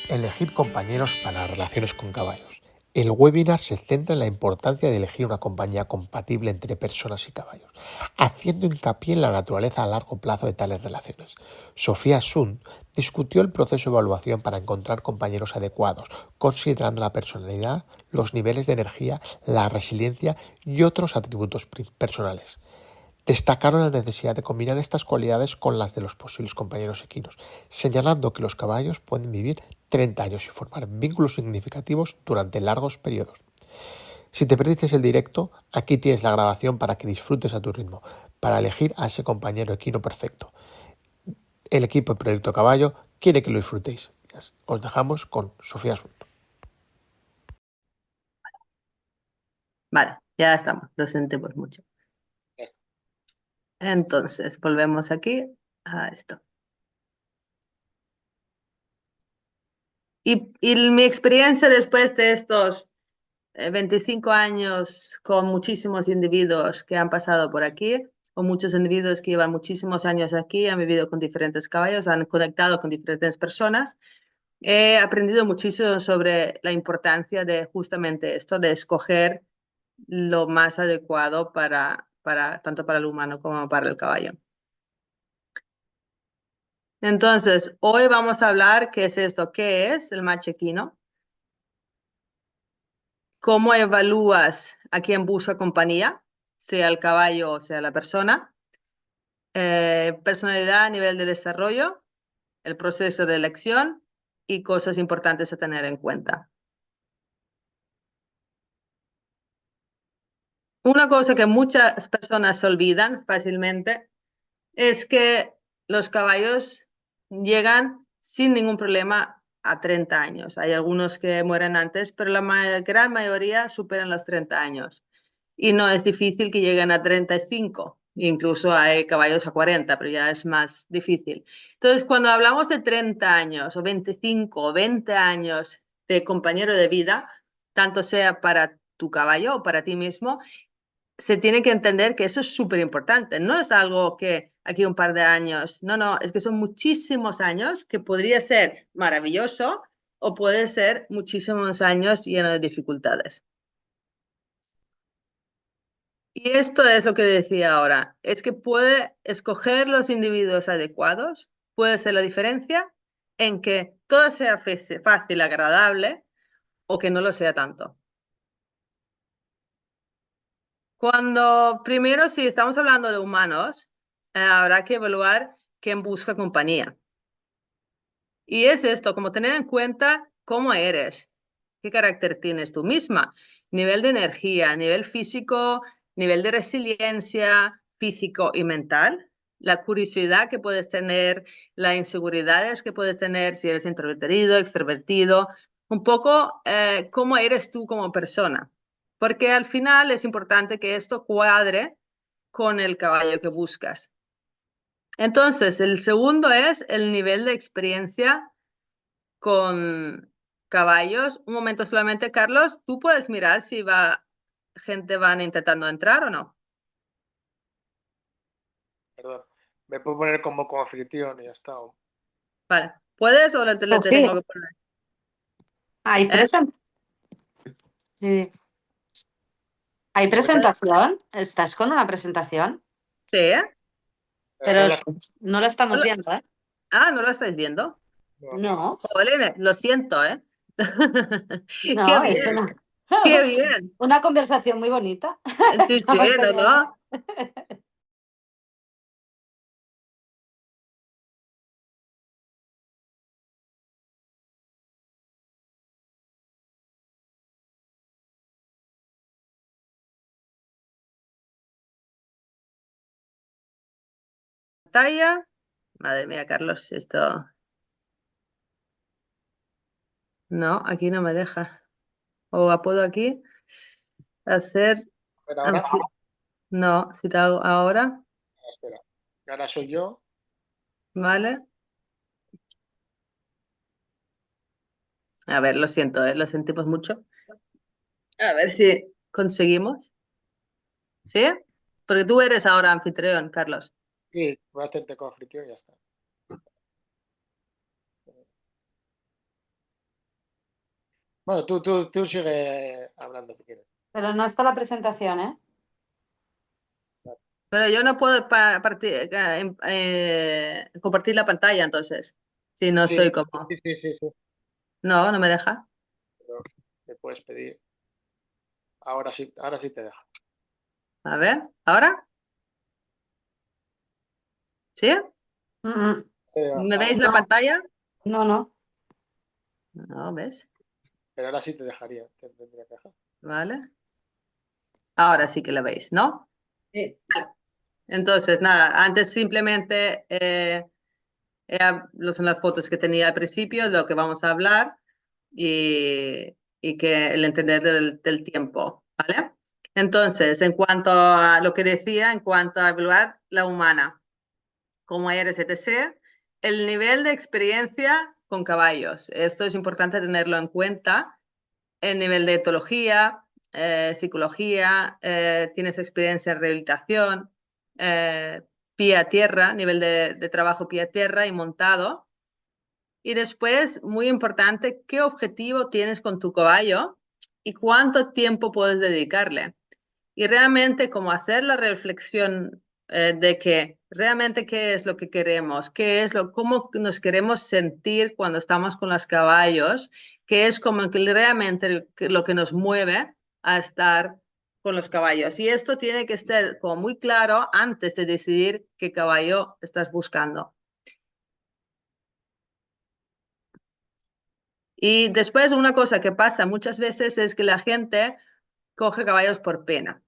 Elegir compañeros para relaciones con caballos. El webinar se centra en la importancia de elegir una compañía compatible entre personas y caballos, haciendo hincapié en la naturaleza a largo plazo de tales relaciones. Sofía Sun discutió el proceso de evaluación para encontrar compañeros adecuados, considerando la personalidad, los niveles de energía, la resiliencia y otros atributos personales. Destacaron la necesidad de combinar estas cualidades con las de los posibles compañeros equinos, señalando que los caballos pueden vivir 30 años y formar vínculos significativos durante largos periodos. Si te perdiste el directo, aquí tienes la grabación para que disfrutes a tu ritmo, para elegir a ese compañero equino perfecto. El equipo de Proyecto Caballo quiere que lo disfrutéis. Os dejamos con Sofía Sun. Vale, ya estamos, lo sentimos mucho. Entonces, volvemos aquí a esto. Y mi experiencia después de estos 25 años con muchísimos individuos que han pasado por aquí, o muchos individuos que llevan muchísimos años aquí, han vivido con diferentes caballos, han conectado con diferentes personas, he aprendido muchísimo sobre la importancia de justamente esto, de escoger lo más adecuado tanto para el humano como para el caballo. Entonces, hoy vamos a hablar qué es esto, qué es el match equino, cómo evalúas a quien busca compañía, sea el caballo o sea la persona, personalidad a nivel de desarrollo, el proceso de elección y cosas importantes a tener en cuenta. Una cosa que muchas personas se olvidan fácilmente es que los caballos llegan sin ningún problema a 30 años. Hay algunos que mueren antes, pero la gran mayoría superan los 30 años. Y no es difícil que lleguen a 35. Incluso hay caballos a 40, pero ya es más difícil. Entonces, cuando hablamos de 30 años o 25 o 20 años de compañero de vida, tanto sea para tu caballo o para ti mismo, se tiene que entender que eso es súper importante. No es algo que aquí un par de años, no, es que son muchísimos años que podría ser maravilloso o puede ser muchísimos años lleno de dificultades. Y esto es lo que decía ahora, es que puede escoger los individuos adecuados, puede ser la diferencia en que todo sea fácil, agradable o que no lo sea tanto. Cuando primero, si estamos hablando de humanos, habrá que evaluar quién busca compañía. Y es esto, como tener en cuenta cómo eres, qué carácter tienes tú misma, nivel de energía, nivel físico, nivel de resiliencia físico y mental, la curiosidad que puedes tener, las inseguridades que puedes tener, si eres introvertido, extrovertido, un poco cómo eres tú como persona. Porque al final es importante que esto cuadre con el caballo que buscas. Entonces, el segundo es el nivel de experiencia con caballos. Un momento solamente, Carlos, ¿tú puedes mirar si gente van intentando entrar o no? Perdón, me puedo poner como anfitrión y ya está. Vale, ¿puedes o le tengo que poner? ¿Hay ¿Hay presentación? ¿Estás con una presentación? Sí, ¿eh? Pero no la estamos viendo, ¿eh? Ah, ¿no lo estáis viendo? No. Jolines, lo siento, ¿eh? No, ¡Qué bien! eso no. ¡Qué bien! Una conversación muy bonita. Sí, sí, no. Pantalla. Madre mía, Carlos, esto... No, aquí no me deja. O puedo aquí hacer... Pero ahora, No, si te hago ahora, espera, ahora soy yo. ¿vale? A ver, lo siento, lo sentimos mucho. A ver si conseguimos. ¿Sí? Porque tú eres ahora anfitrión, Carlos. Sí, voy a hacerte como anfitrión y ya está. Bueno, tú sigue hablando si quieres. Pero no está la presentación, ¿eh? Pero yo no puedo compartir la pantalla entonces, si no Sí, estoy como... sí. No, no me deja. Pero te puedes pedir. Ahora sí te deja. A ver, ¿ahora? ¿Sí? Mm, Sí, ¿Me veis la No, pantalla? no. No, ¿ves? pero ahora sí te dejaría. Te tendría que dejar. Vale. Ahora sí que la veis, ¿no? Sí. Entonces, nada, antes simplemente son las fotos que tenía al principio, de lo que vamos a hablar y que el entender del tiempo, ¿vale? Entonces, en cuanto a lo que decía, en cuanto a evaluar la humana como eres, etc., el nivel de experiencia con caballos. Esto es importante tenerlo en cuenta. El nivel de etología, psicología, tienes experiencia en rehabilitación, pie a tierra, nivel de trabajo pie a tierra y montado. Y después, muy importante, qué objetivo tienes con tu caballo y cuánto tiempo puedes dedicarle. Y realmente como hacer la reflexión de que realmente qué es lo que queremos, cómo nos queremos sentir cuando estamos con los caballos, qué es como que realmente lo que nos mueve a estar con los caballos. Y esto tiene que estar como muy claro antes de decidir qué caballo estás buscando. Y después una cosa que pasa muchas veces es que la gente coge caballos por pena.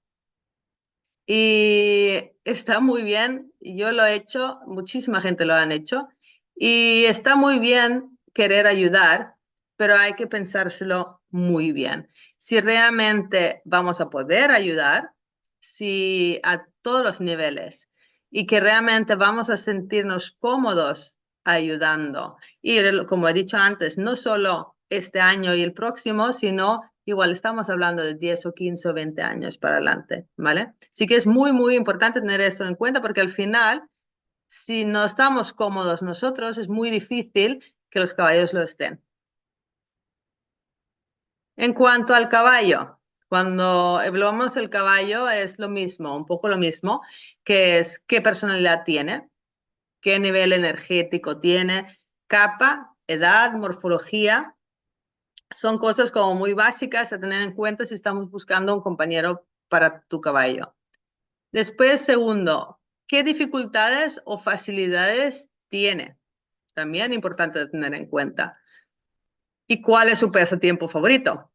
Y está muy bien, yo lo he hecho, muchísima gente lo han hecho, y está muy bien querer ayudar, pero hay que pensárselo muy bien. Si realmente vamos a poder ayudar, si a todos los niveles, y que realmente vamos a sentirnos cómodos ayudando. Y como he dicho antes, no solo este año y el próximo, sino igual estamos hablando de 10 o 15 o 20 años para adelante, ¿vale? Sí que es muy, muy importante tener esto en cuenta porque al final, si no estamos cómodos nosotros, es muy difícil que los caballos lo estén. En cuanto al caballo, cuando evaluamos el caballo es lo mismo, un poco lo mismo, que es qué personalidad tiene, qué nivel energético tiene, capa, edad, morfología. Son cosas como muy básicas a tener en cuenta si estamos buscando un compañero para tu caballo. Después, segundo, ¿qué dificultades o facilidades tiene? También importante tener en cuenta. ¿Y cuál es su pasatiempo favorito?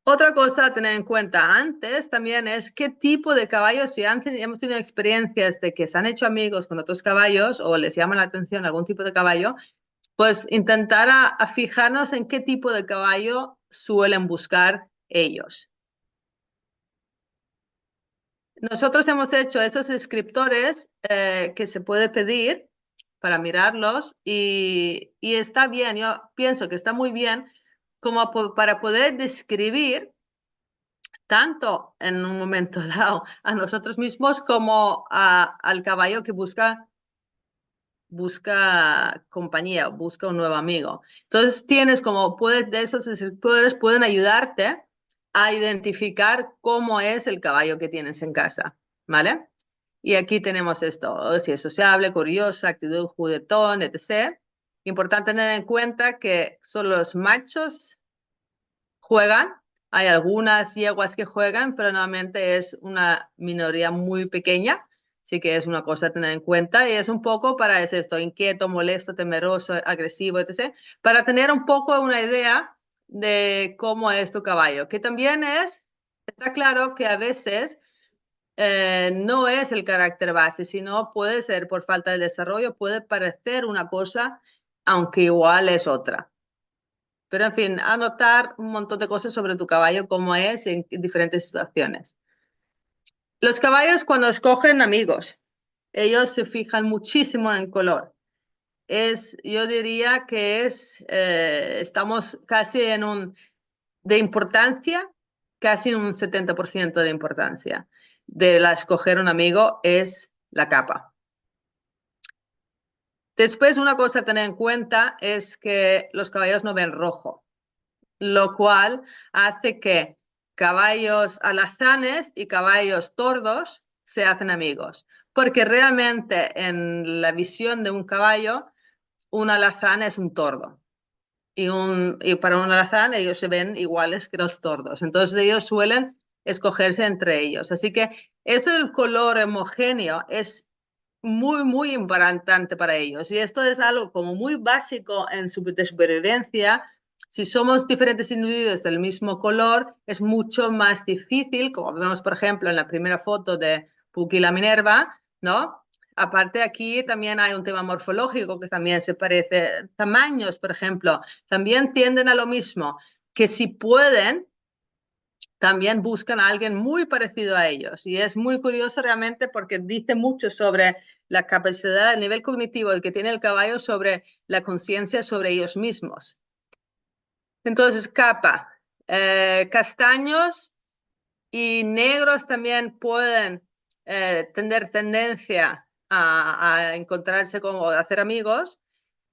Otra cosa a tener en cuenta antes también es qué tipo de caballos, si hemos tenido experiencias de que se han hecho amigos con otros caballos o les llama la atención algún tipo de caballo, pues intentar a fijarnos en qué tipo de caballo suelen buscar ellos. Nosotros hemos hecho esos descriptores que se puede pedir para mirarlos y está bien, yo pienso que está muy bien como para poder describir tanto en un momento dado a nosotros mismos como al caballo que busca compañía, busca un nuevo amigo. Entonces tienes como, de esos poderes pueden ayudarte a identificar cómo es el caballo que tienes en casa, ¿vale? Y aquí tenemos esto, si es sociable, curiosa, actitud, juguetón, etc. Importante tener en cuenta que solo los machos juegan, hay algunas yeguas que juegan, pero normalmente es una minoría muy pequeña. Sí que es una cosa a tener en cuenta y es un poco para esto, inquieto, molesto, temeroso, agresivo, etc. Para tener un poco una idea de cómo es tu caballo, que también está claro que a veces no es el carácter base, sino puede ser por falta de desarrollo, puede parecer una cosa, aunque igual es otra. Pero en fin, anotar un montón de cosas sobre tu caballo, cómo es en diferentes situaciones. Los caballos cuando escogen amigos, ellos se fijan muchísimo en el color. Yo diría que estamos casi de importancia, casi en un 70% de importancia de la escoger un amigo es la capa. Después, una cosa a tener en cuenta es que los caballos no ven rojo. lo cual hace que caballos alazanes y caballos tordos se hacen amigos. Porque realmente en la visión de un caballo, un alazán es un tordo. Y para un alazán ellos se ven iguales que los tordos. Entonces ellos suelen escogerse entre ellos. Así que eso del color homogéneo es muy importante para ellos. Y esto es algo como muy básico en de supervivencia. Si somos diferentes individuos del mismo color, es mucho más difícil, como vemos, por ejemplo, en la primera foto de Puck y la Minerva, ¿no? Aparte aquí también hay un tema morfológico que también se parece. Tamaños, por ejemplo, también tienden a lo mismo, que si pueden, también buscan a alguien muy parecido a ellos. Y es muy curioso realmente porque dice mucho sobre la capacidad, el nivel cognitivo que tiene el caballo sobre la conciencia sobre ellos mismos. Entonces, capa. Castaños y negros también pueden tener tendencia a encontrarse como a hacer amigos,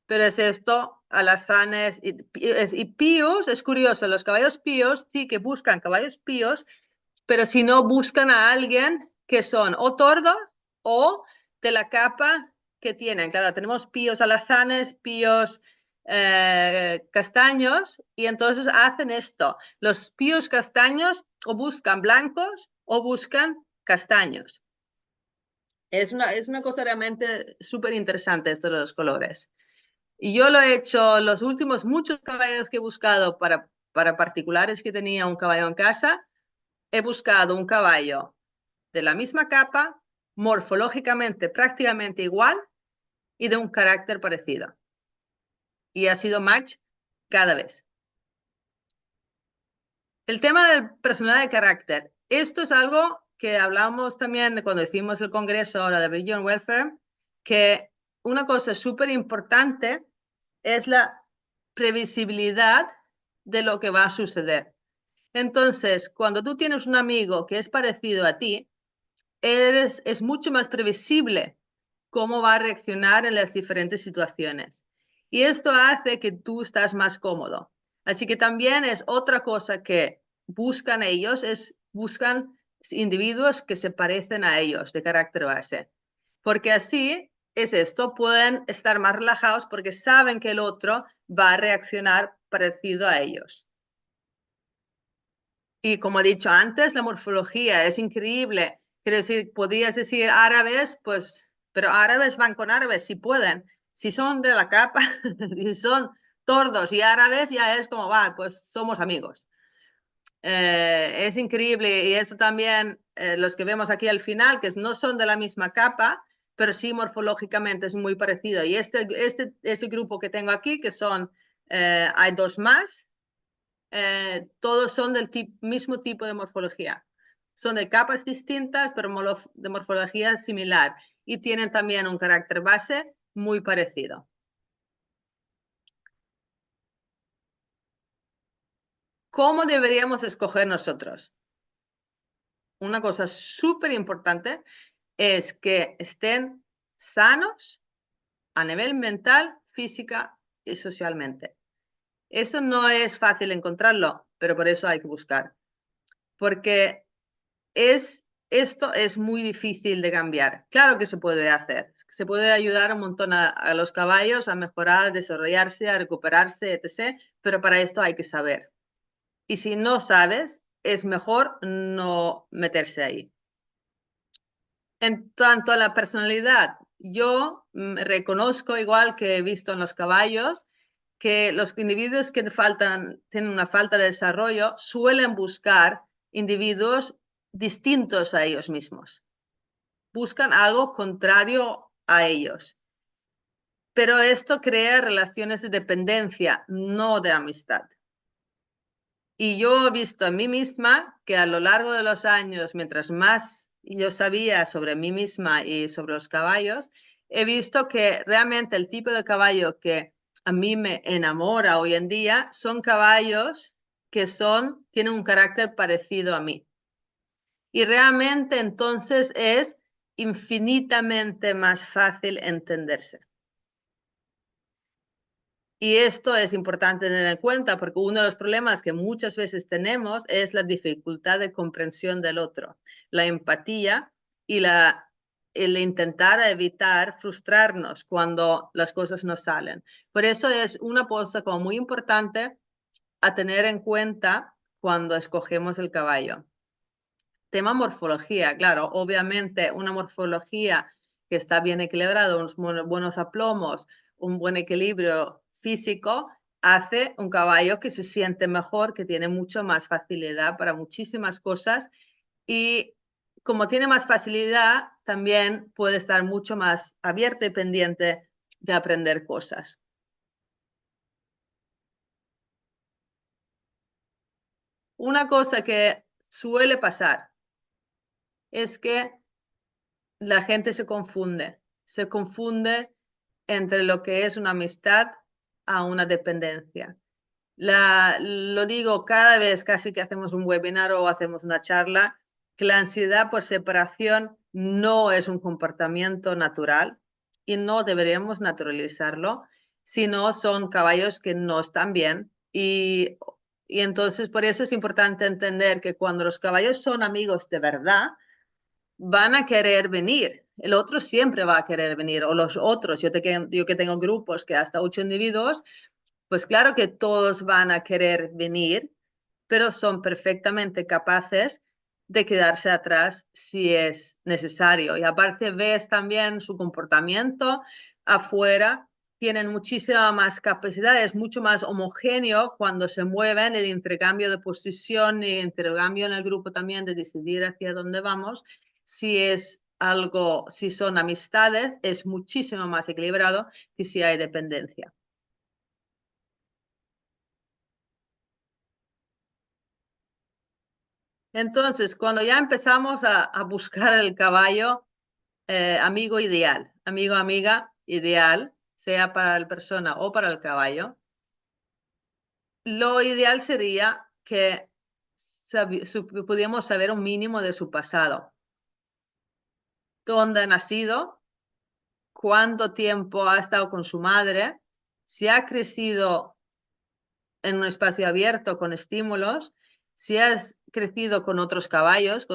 pero es esto, alazanes y píos, es curioso, los caballos píos sí que buscan caballos píos, pero si no buscan a alguien que son o tordos o de la capa que tienen. Claro, tenemos píos alazanes, píos castaños, y entonces hacen esto. Los píos castaños o buscan blancos o buscan castaños. Es una cosa realmente súper interesante esto de los colores. Y yo lo he hecho, los últimos muchos caballos que he buscado para particulares que tenía un caballo en casa, he buscado un caballo de la misma capa, morfológicamente prácticamente igual y de un carácter parecido. Y ha sido match cada vez. El tema del personalidad de carácter. Esto es algo que hablamos también cuando hicimos el congreso ahora de Beyond Welfare, que una cosa súper importante es la previsibilidad de lo que va a suceder. Entonces, cuando tú tienes un amigo que es parecido a ti, es mucho más previsible cómo va a reaccionar en las diferentes situaciones. Y esto hace que tú estás más cómodo. Así que también es otra cosa que buscan ellos, buscan individuos que se parecen a ellos de carácter base. Porque así es esto, pueden estar más relajados porque saben que el otro va a reaccionar parecido a ellos. Y como he dicho antes, la morfología es increíble. Quiero decir, podrías decir árabes, pues, pero árabes van con árabes si pueden. Si son de la capa, si son tordos y árabes, ya es como, va, pues somos amigos. Es increíble y eso también, los que vemos aquí al final, que no son de la misma capa, pero sí morfológicamente es muy parecido. Y este grupo que tengo aquí, que son, hay dos más, todos son del mismo tipo de morfología. Son de capas distintas, pero de morfología similar. Y tienen también un carácter base muy parecido. ¿Cómo deberíamos escoger nosotros? Una cosa súper importante es que estén sanos a nivel mental, física y socialmente. Eso no es fácil encontrarlo, pero por eso hay que buscar. Porque esto es muy difícil de cambiar. Claro que se puede hacer. Se puede ayudar un montón a los caballos a mejorar, a desarrollarse, a recuperarse, etc. Pero para esto hay que saber. Y si no sabes, es mejor no meterse ahí. En cuanto a la personalidad, yo reconozco, igual que he visto en los caballos, que los individuos que tienen una falta de desarrollo suelen buscar individuos distintos a ellos mismos. Buscan algo contrario a ellos. Pero esto crea relaciones de dependencia, no de amistad. Y yo he visto en mí misma que a lo largo de los años, mientras más yo sabía sobre mí misma y sobre los caballos, he visto que realmente el tipo de caballo que a mí me enamora hoy en día son caballos que tienen un carácter parecido a mí. Y realmente entonces es infinitamente más fácil entenderse. Y esto es importante tener en cuenta porque uno de los problemas que muchas veces tenemos es la dificultad de comprensión del otro, la empatía y el intentar evitar frustrarnos cuando las cosas no salen. Por eso es una cosa como muy importante a tener en cuenta cuando escogemos el caballo. Tema morfología, claro, obviamente una morfología que está bien equilibrada, unos buenos aplomos, un buen equilibrio físico, hace un caballo que se siente mejor, que tiene mucho más facilidad para muchísimas cosas y como tiene más facilidad, también puede estar mucho más abierto y pendiente de aprender cosas. Una cosa que suele pasar es que la gente se confunde entre lo que es una amistad a una dependencia. Lo digo cada vez casi que hacemos un webinar o hacemos una charla, que la ansiedad por separación no es un comportamiento natural y no deberíamos naturalizarlo, sino son caballos que no están bien y entonces por eso es importante entender que cuando los caballos son amigos de verdad, van a querer venir. El otro siempre va a querer venir, o los otros. Yo que tengo grupos que hasta 8 individuos, pues claro que todos van a querer venir, pero son perfectamente capaces de quedarse atrás si es necesario. Y aparte ves también su comportamiento afuera, tienen muchísima más capacidad, es mucho más homogéneo cuando se mueven, el intercambio de posición y intercambio en el grupo también de decidir hacia dónde vamos. Si es algo, si son amistades, es muchísimo más equilibrado que si hay dependencia. Entonces, cuando ya empezamos a buscar el caballo, amigo ideal, amigo, amiga ideal, sea para la persona o para el caballo, lo ideal sería que pudiéramos saber un mínimo de su pasado. ¿Dónde ha nacido? ¿Cuánto tiempo ha estado con su madre? Si ha crecido en un espacio abierto con estímulos, si has crecido con otros caballos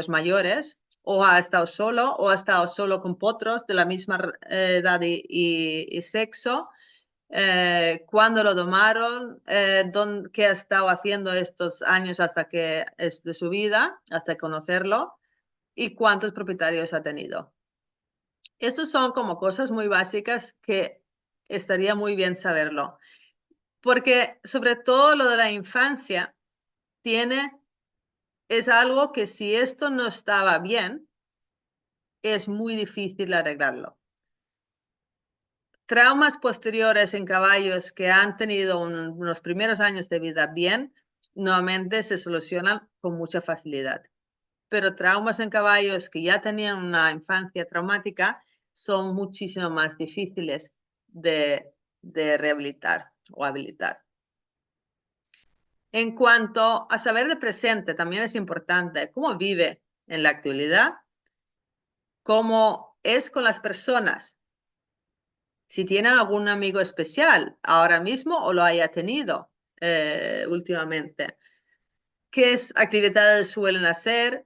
mayores, o ha estado solo con potros de la misma edad y sexo, cuándo lo domaron, qué ha estado haciendo estos años hasta que es de su vida, hasta conocerlo, y cuántos propietarios ha tenido. Esas son como cosas muy básicas que estaría muy bien saberlo. Porque sobre todo lo de la infancia es algo que si esto no estaba bien, es muy difícil arreglarlo. Traumas posteriores en caballos que han tenido unos primeros años de vida bien, normalmente se solucionan con mucha facilidad. Pero traumas en caballos que ya tenían una infancia traumática son muchísimo más difíciles de rehabilitar o habilitar. En cuanto a saber de presente, también es importante cómo vive en la actualidad, cómo es con las personas, si tienen algún amigo especial ahora mismo o lo haya tenido últimamente, qué actividades suelen hacer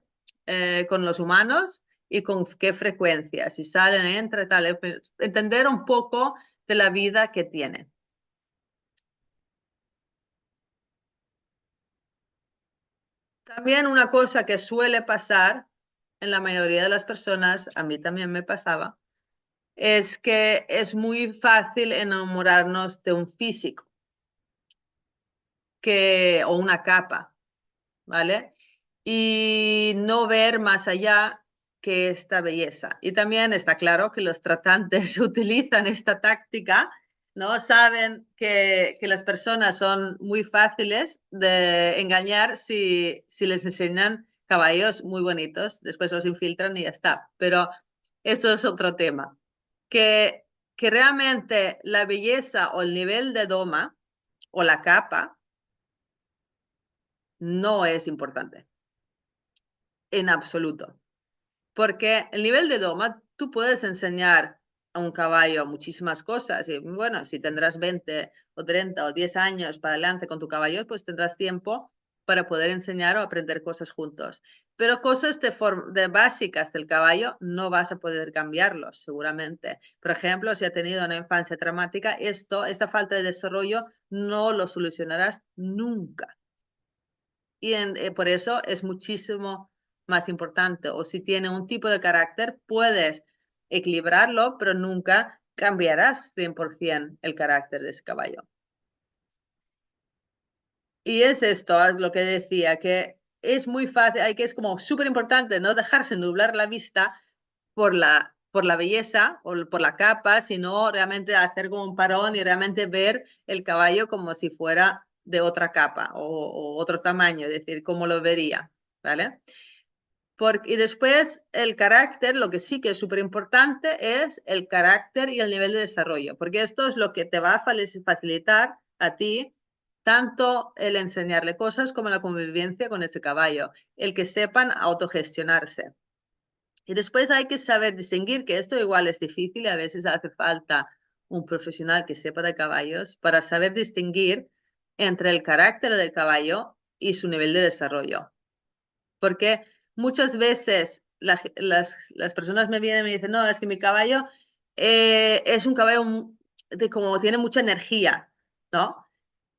con los humanos y con qué frecuencia, si salen, entran, tal, entender un poco de la vida que tienen. También una cosa que suele pasar en la mayoría de las personas, a mí también me pasaba, es que es muy fácil enamorarnos de un físico o una capa, ¿vale? Y no ver más allá que esta belleza. Y también está claro que los tratantes utilizan esta táctica, ¿no? Saben que las personas son muy fáciles de engañar si les enseñan caballos muy bonitos, después los infiltran y ya está. Pero eso es otro tema. Que realmente la belleza o el nivel de doma o la capa no es importante en absoluto. Porque el nivel de doma, tú puedes enseñar a un caballo muchísimas cosas. Y bueno, si tendrás 20 o 30 o 10 años para adelante con tu caballo, pues tendrás tiempo para poder enseñar o aprender cosas juntos. Pero cosas de básicas del caballo no vas a poder cambiarlos, seguramente. Por ejemplo, si ha tenido una infancia traumática, esta falta de desarrollo no lo solucionarás nunca. Y por eso es muchísimo más importante. O si tiene un tipo de carácter, puedes equilibrarlo, pero nunca cambiarás 100% el carácter de ese caballo. Y es esto, es lo que decía, que es muy fácil, es como súper importante no dejarse nublar la vista por la belleza o por la capa, sino realmente hacer como un parón y realmente ver el caballo como si fuera de otra capa o otro tamaño, es decir, cómo lo vería, ¿vale? Y después el carácter, lo que sí que es súper importante es el carácter y el nivel de desarrollo, porque esto es lo que te va a facilitar a ti tanto el enseñarle cosas como la convivencia con ese caballo, el que sepan autogestionarse. Y después hay que saber distinguir, que esto igual es difícil y a veces hace falta un profesional que sepa de caballos para saber distinguir entre el carácter del caballo y su nivel de desarrollo. Porque muchas veces las personas me vienen y me dicen, no, es que mi caballo es un caballo como tiene mucha energía, ¿no?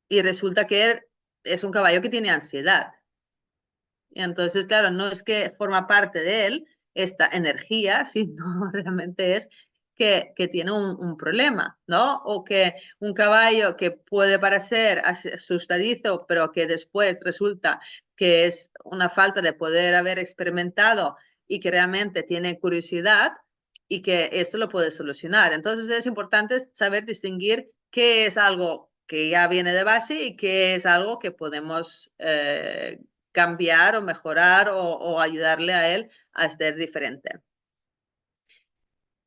Y resulta que es un caballo que tiene ansiedad. Y entonces, claro, no es que forma parte de él esta energía, sino realmente es que tiene un problema, ¿no? O que un caballo que puede parecer asustadizo, pero que después resulta que es una falta de poder haber experimentado y que realmente tiene curiosidad y que esto lo puede solucionar. Entonces es importante saber distinguir qué es algo que ya viene de base y qué es algo que podemos cambiar o mejorar o ayudarle a él a ser diferente.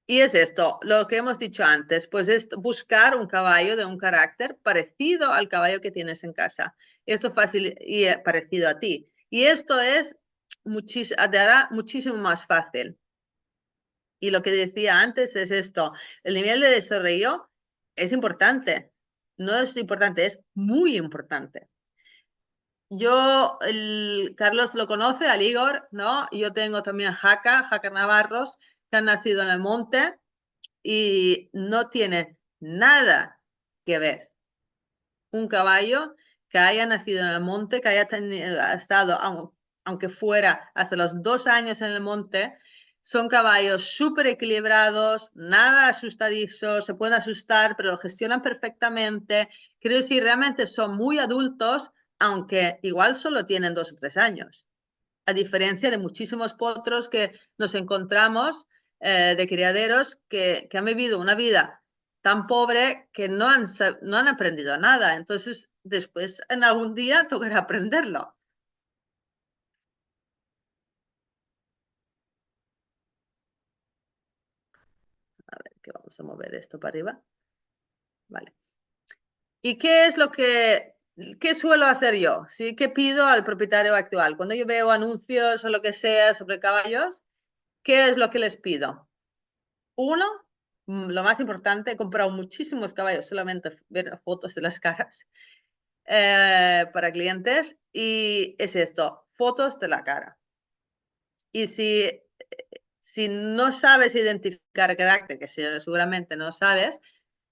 Y es esto, lo que hemos dicho antes, pues es buscar un caballo de un carácter parecido al caballo que tienes en casa. Esto fácil y parecido a ti. Y esto te hará muchísimo más fácil. Y lo que decía antes es esto, el nivel de desarrollo es importante. No es importante, es muy importante. Carlos lo conoce, al Igor, ¿no? Yo tengo también a Jaca Navarros, que han nacido en el monte y no tiene nada que ver un caballo que haya nacido en el monte, que haya estado, aunque fuera hasta los 2 años en el monte. Son caballos súper equilibrados, nada asustadizos, se pueden asustar, pero lo gestionan perfectamente. Quiero decir, realmente son muy adultos, aunque igual solo tienen 2 o 3 años. A diferencia de muchísimos potros que nos encontramos de criaderos que han vivido una vida tan pobre que no han aprendido nada. Entonces, después en algún día tocará aprenderlo. A ver, que vamos a mover esto para arriba. Vale. ¿Y qué es qué suelo hacer yo? ¿Sí? ¿Qué pido al propietario actual? Cuando yo veo anuncios o lo que sea sobre caballos, ¿qué es lo que les pido? Uno, lo más importante, he comprado muchísimos caballos, solamente ver fotos de las caras para clientes, y es esto, fotos de la cara. Y si no sabes identificar carácter, que seguramente no sabes,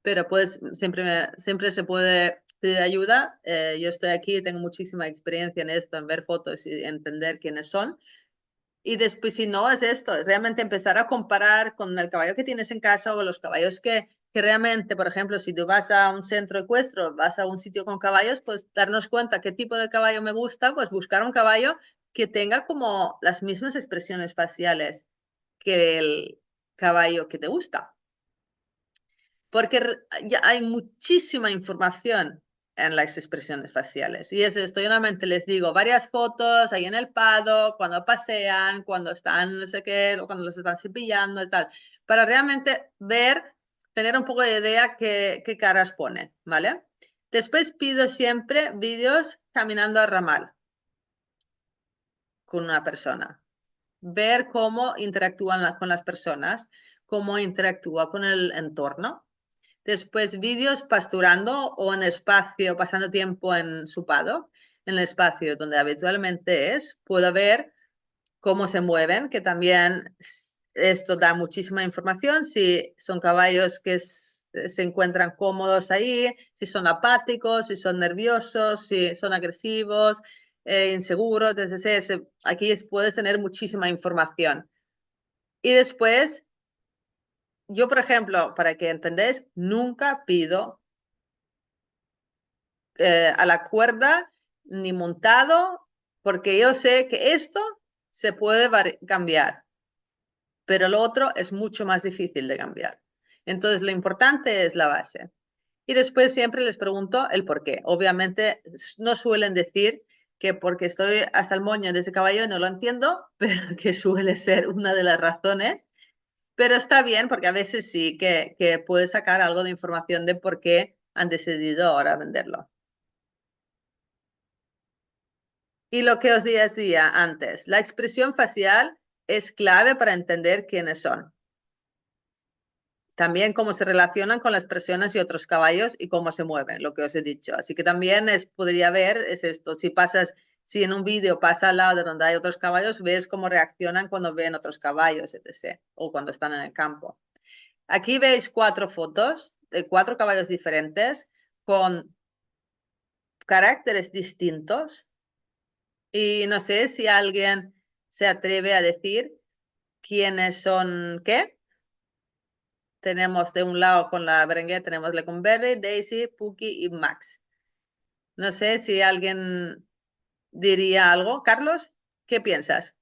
pero pues siempre se puede pedir ayuda. Yo estoy aquí, tengo muchísima experiencia en esto, en ver fotos y entender quiénes son. Y después, si no, es esto, es realmente empezar a comparar con el caballo que tienes en casa o los caballos que realmente, por ejemplo, si tú vas a un centro ecuestre, vas a un sitio con caballos, pues darnos cuenta qué tipo de caballo me gusta, pues buscar un caballo que tenga como las mismas expresiones faciales que el caballo que te gusta. Porque ya hay muchísima información en las expresiones faciales. Y es esto, yo normalmente les digo varias fotos ahí en el paddock, cuando pasean, cuando están no sé qué, o cuando los están cepillando y tal, para realmente tener un poco de idea qué caras pone, ¿vale? Después pido siempre vídeos caminando a ramal con una persona. Ver cómo interactúan con las personas, cómo interactúa con el entorno. Después, vídeos pasturando o en espacio, pasando tiempo en su paddock, en el espacio donde habitualmente es. Puedo ver cómo se mueven, que también esto da muchísima información, si son caballos que se encuentran cómodos ahí, si son apáticos, si son nerviosos, si son agresivos, inseguros, aquí puedes tener muchísima información. Y después, yo, por ejemplo, para que entendáis, nunca pido a la cuerda ni montado, porque yo sé que esto se puede cambiar, pero lo otro es mucho más difícil de cambiar. Entonces, lo importante es la base. Y después siempre les pregunto el por qué. Obviamente, no suelen decir que porque estoy hasta el moño de ese caballo no lo entiendo, pero que suele ser una de las razones. Pero está bien, porque a veces sí que puedes sacar algo de información de por qué han decidido ahora venderlo. Y lo que os decía antes, la expresión facial es clave para entender quiénes son. También cómo se relacionan con las personas y otros caballos y cómo se mueven, lo que os he dicho. Así que también podría ver, es esto, si en un vídeo pasa al lado de donde hay otros caballos, ves cómo reaccionan cuando ven otros caballos, etc. O cuando están en el campo. Aquí veis 4 fotos de 4 caballos diferentes con caracteres distintos. Y no sé si alguien se atreve a decir quiénes son qué. Tenemos de un lado con la Berenguer, tenemos Lecumberri, Daisy, Puki y Max. No sé si alguien diría algo. Carlos, ¿qué piensas?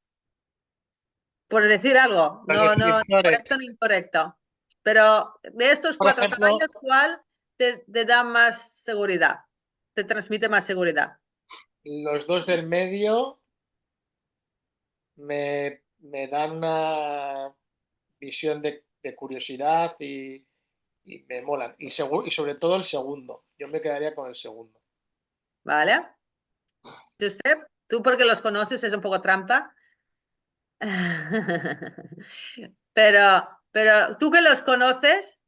Por decir algo, no, ni correcto ni incorrecto. Pero de estos Por 4 ejemplo, caballos, ¿cuál te da más seguridad? Te transmite más seguridad. los dos del medio me dan una visión de curiosidad y me molan. Y sobre todo el segundo. Yo me quedaría con el segundo. ¿Vale? Josep, tú porque los conoces es un poco trampa. Pero tú que los conoces,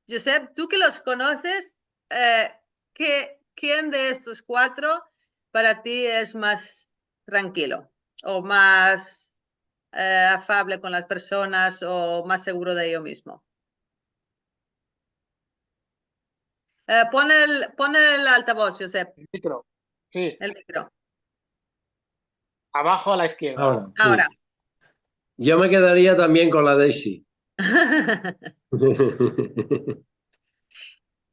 Josep, tú que los conoces, ¿quién de estos 4 para ti es más tranquilo o más afable con las personas o más seguro de ello mismo? Pon el altavoz, Josep, El micro. Sí, el micro. abajo a la izquierda. Ahora, sí. Ahora. Yo me quedaría también con la Daisy.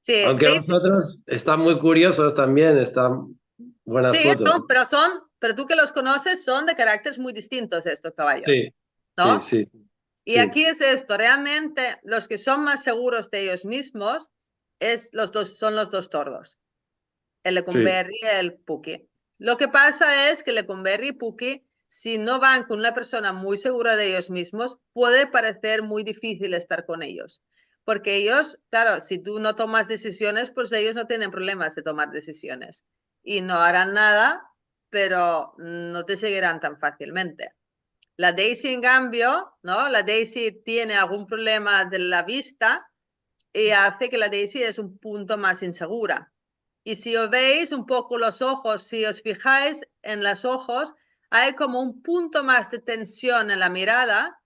Sí, Aunque los Daisy, otros están muy curiosos también, están buenas sí, fotos. pero tú que los conoces son de caracteres muy distintos estos caballos, Sí, ¿no? sí, sí, Y sí, aquí es esto, realmente los que son más seguros de ellos mismos son los 2 tordos, el sí. Lecumberri y el Puki. Lo que pasa es que Lecumberri y Puki, si no van con una persona muy segura de ellos mismos, puede parecer muy difícil estar con ellos. Porque ellos, claro, si tú no tomas decisiones, pues ellos no tienen problemas de tomar decisiones. Y no harán nada, pero no te seguirán tan fácilmente. La Daisy, en cambio, ¿no? La Daisy tiene algún problema de la vista y hace que la Daisy es un punto más insegura. Y si os veis un poco los ojos, si os fijáis en los ojos, hay como un punto más de tensión en la mirada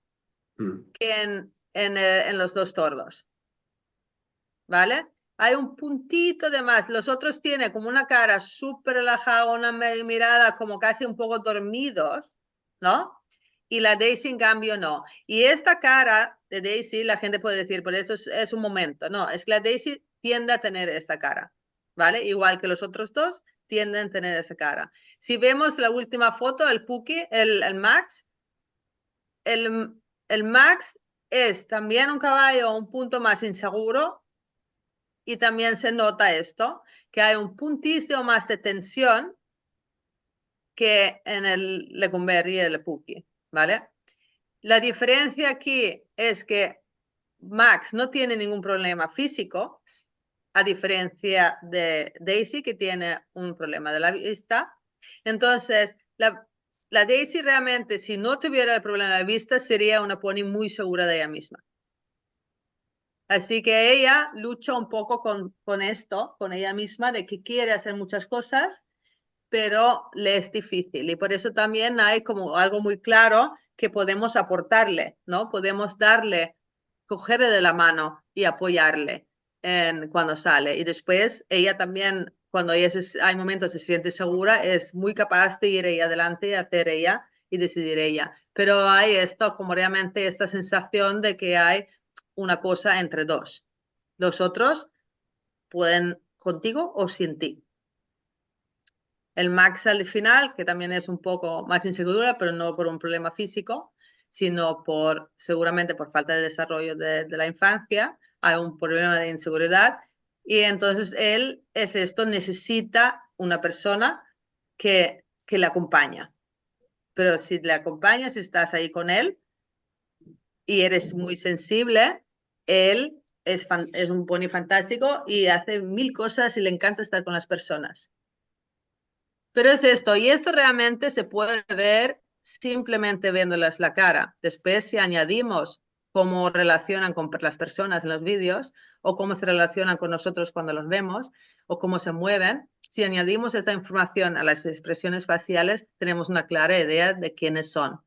que en los 2 tordos. ¿Vale? Hay un puntito de más. Los otros tienen como una cara súper relajada, una mirada como casi un poco dormidos, ¿no? Y la Daisy, en cambio, no. Y esta cara de Daisy, la gente puede decir, por eso es un momento. No, es que la Daisy tiende a tener esta cara, ¿vale? Igual que los otros 2 tienden a tener esa cara. Si vemos la última foto, el Puki, el Max, el Max es también un caballo un punto más inseguro y también se nota esto, que hay un puntísimo más de tensión que en el Lecumberri y el Puki, ¿vale? La diferencia aquí es que Max no tiene ningún problema físico, a diferencia de Daisy, que tiene un problema de la vista. Entonces, la Daisy realmente, si no tuviera el problema de la vista, sería una pony muy segura de ella misma. Así que ella lucha un poco con esto, con ella misma, de que quiere hacer muchas cosas, pero le es difícil. Y por eso también hay como algo muy claro que podemos aportarle, ¿no? Podemos darle, cogerle de la mano y apoyarle cuando sale. Y después ella también, cuando hay momentos se siente segura, es muy capaz de ir ella adelante y hacer ella y decidir ella. Pero hay esto, como realmente esta sensación de que hay una cosa entre dos. Los otros pueden contigo o sin ti. El Max al final, que también es un poco más insegura, pero no por un problema físico, sino seguramente por falta de desarrollo de la infancia, hay un problema de inseguridad y entonces él es esto, necesita una persona que le acompaña. Pero si le acompañas, si estás ahí con él y eres muy sensible, él es un pony fantástico y hace 1000 cosas y le encanta estar con las personas. Pero es esto, y esto realmente se puede ver simplemente viéndoles la cara. Después, si añadimos cómo relacionan con las personas en los vídeos, o cómo se relacionan con nosotros cuando los vemos, o cómo se mueven, si añadimos esta información a las expresiones faciales, tenemos una clara idea de quiénes son.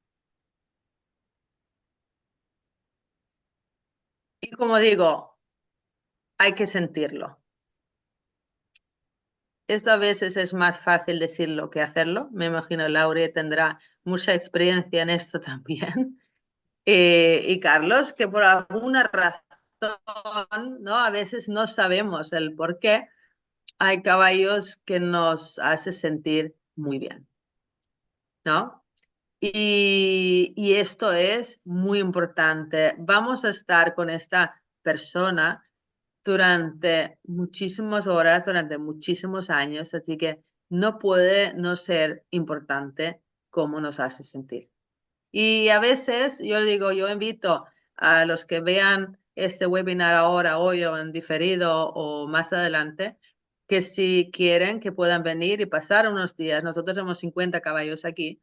Y como digo, hay que sentirlo. Esto a veces es más fácil decirlo que hacerlo. Me imagino Laura tendrá mucha experiencia en esto también. Y Carlos, que por alguna razón, ¿no? A veces no sabemos el por qué, hay caballos que nos hace sentir muy bien, ¿no? Y esto es muy importante. Vamos a estar con esta persona durante muchísimas horas, durante muchísimos años, así que no puede no ser importante cómo nos hace sentir. Y a veces yo digo, yo invito a los que vean este webinar ahora, hoy o en diferido o más adelante, que si quieren que puedan venir y pasar unos días. Nosotros tenemos 50 caballos aquí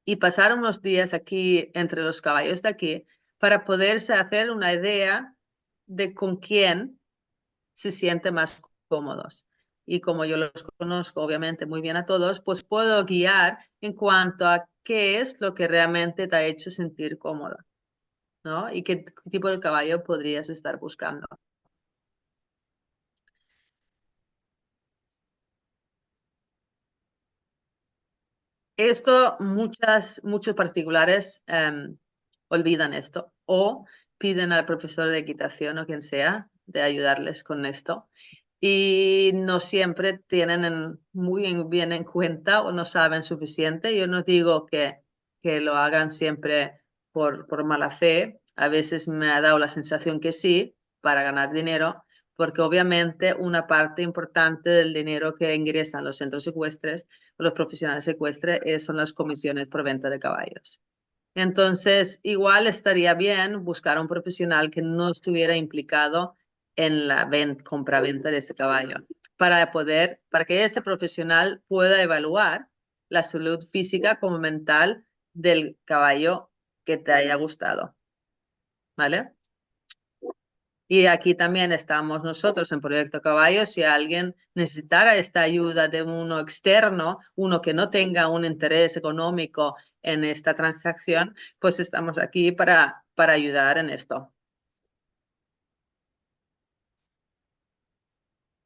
y pasar unos días aquí entre los caballos de aquí para poderse hacer una idea de con quién se siente más cómodos. Y como yo los conozco obviamente muy bien a todos, pues puedo guiar en cuanto a qué es lo que realmente te ha hecho sentir cómoda, ¿no? Y qué tipo de caballo podrías estar buscando. Esto muchos particulares olvidan esto o piden al profesor de equitación o quien sea de ayudarles con esto y no siempre tienen muy bien en cuenta o no saben suficiente. Yo no digo que lo hagan siempre por mala fe. A veces me ha dado la sensación que sí, para ganar dinero, porque obviamente una parte importante del dinero que ingresan los centros ecuestres o los profesionales ecuestres son las comisiones por venta de caballos. Entonces, igual estaría bien buscar a un profesional que no estuviera implicado en la compra-venta de este caballo, para que este profesional pueda evaluar la salud física como mental del caballo que te haya gustado. ¿Vale? Y aquí también estamos nosotros en Proyecto Caballo. Si alguien necesitara esta ayuda de uno externo, uno que no tenga un interés económico en esta transacción, pues estamos aquí para ayudar en esto.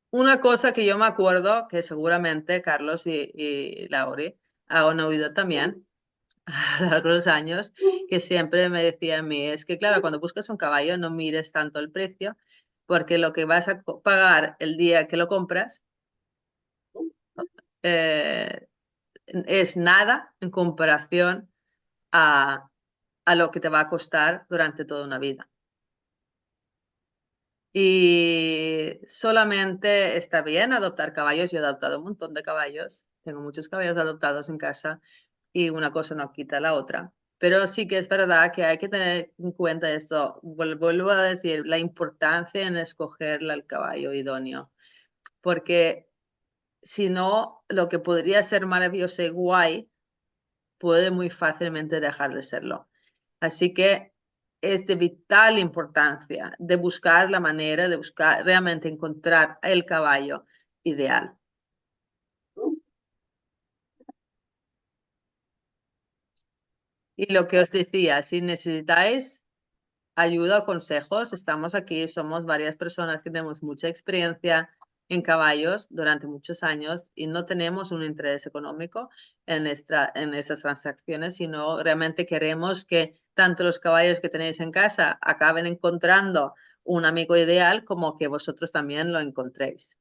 Una cosa que yo me acuerdo, que seguramente Carlos y Lauri han oído también a lo largo de los años, que siempre me decía a mí, es que claro, cuando buscas un caballo no mires tanto el precio, porque lo que vas a pagar el día que lo compras es nada en comparación a lo que te va a costar durante toda una vida. Y solamente está bien adoptar caballos. Yo he adoptado un montón de caballos. Tengo muchos caballos adoptados en casa y una cosa no quita la otra. Pero sí que es verdad que hay que tener en cuenta esto. Vuelvo a decir, la importancia en escoger el caballo idóneo. Porque si no, lo que podría ser maravilloso y guay puede muy fácilmente dejar de serlo. Así que es de vital importancia de buscar la manera de buscar realmente encontrar el caballo ideal. Y lo que os decía, si necesitáis ayuda o consejos, estamos aquí, somos varias personas que tenemos mucha experiencia en caballos durante muchos años y no tenemos un interés económico en estas transacciones, sino realmente queremos que tanto los caballos que tenéis en casa acaben encontrando un amigo ideal como que vosotros también lo encontréis.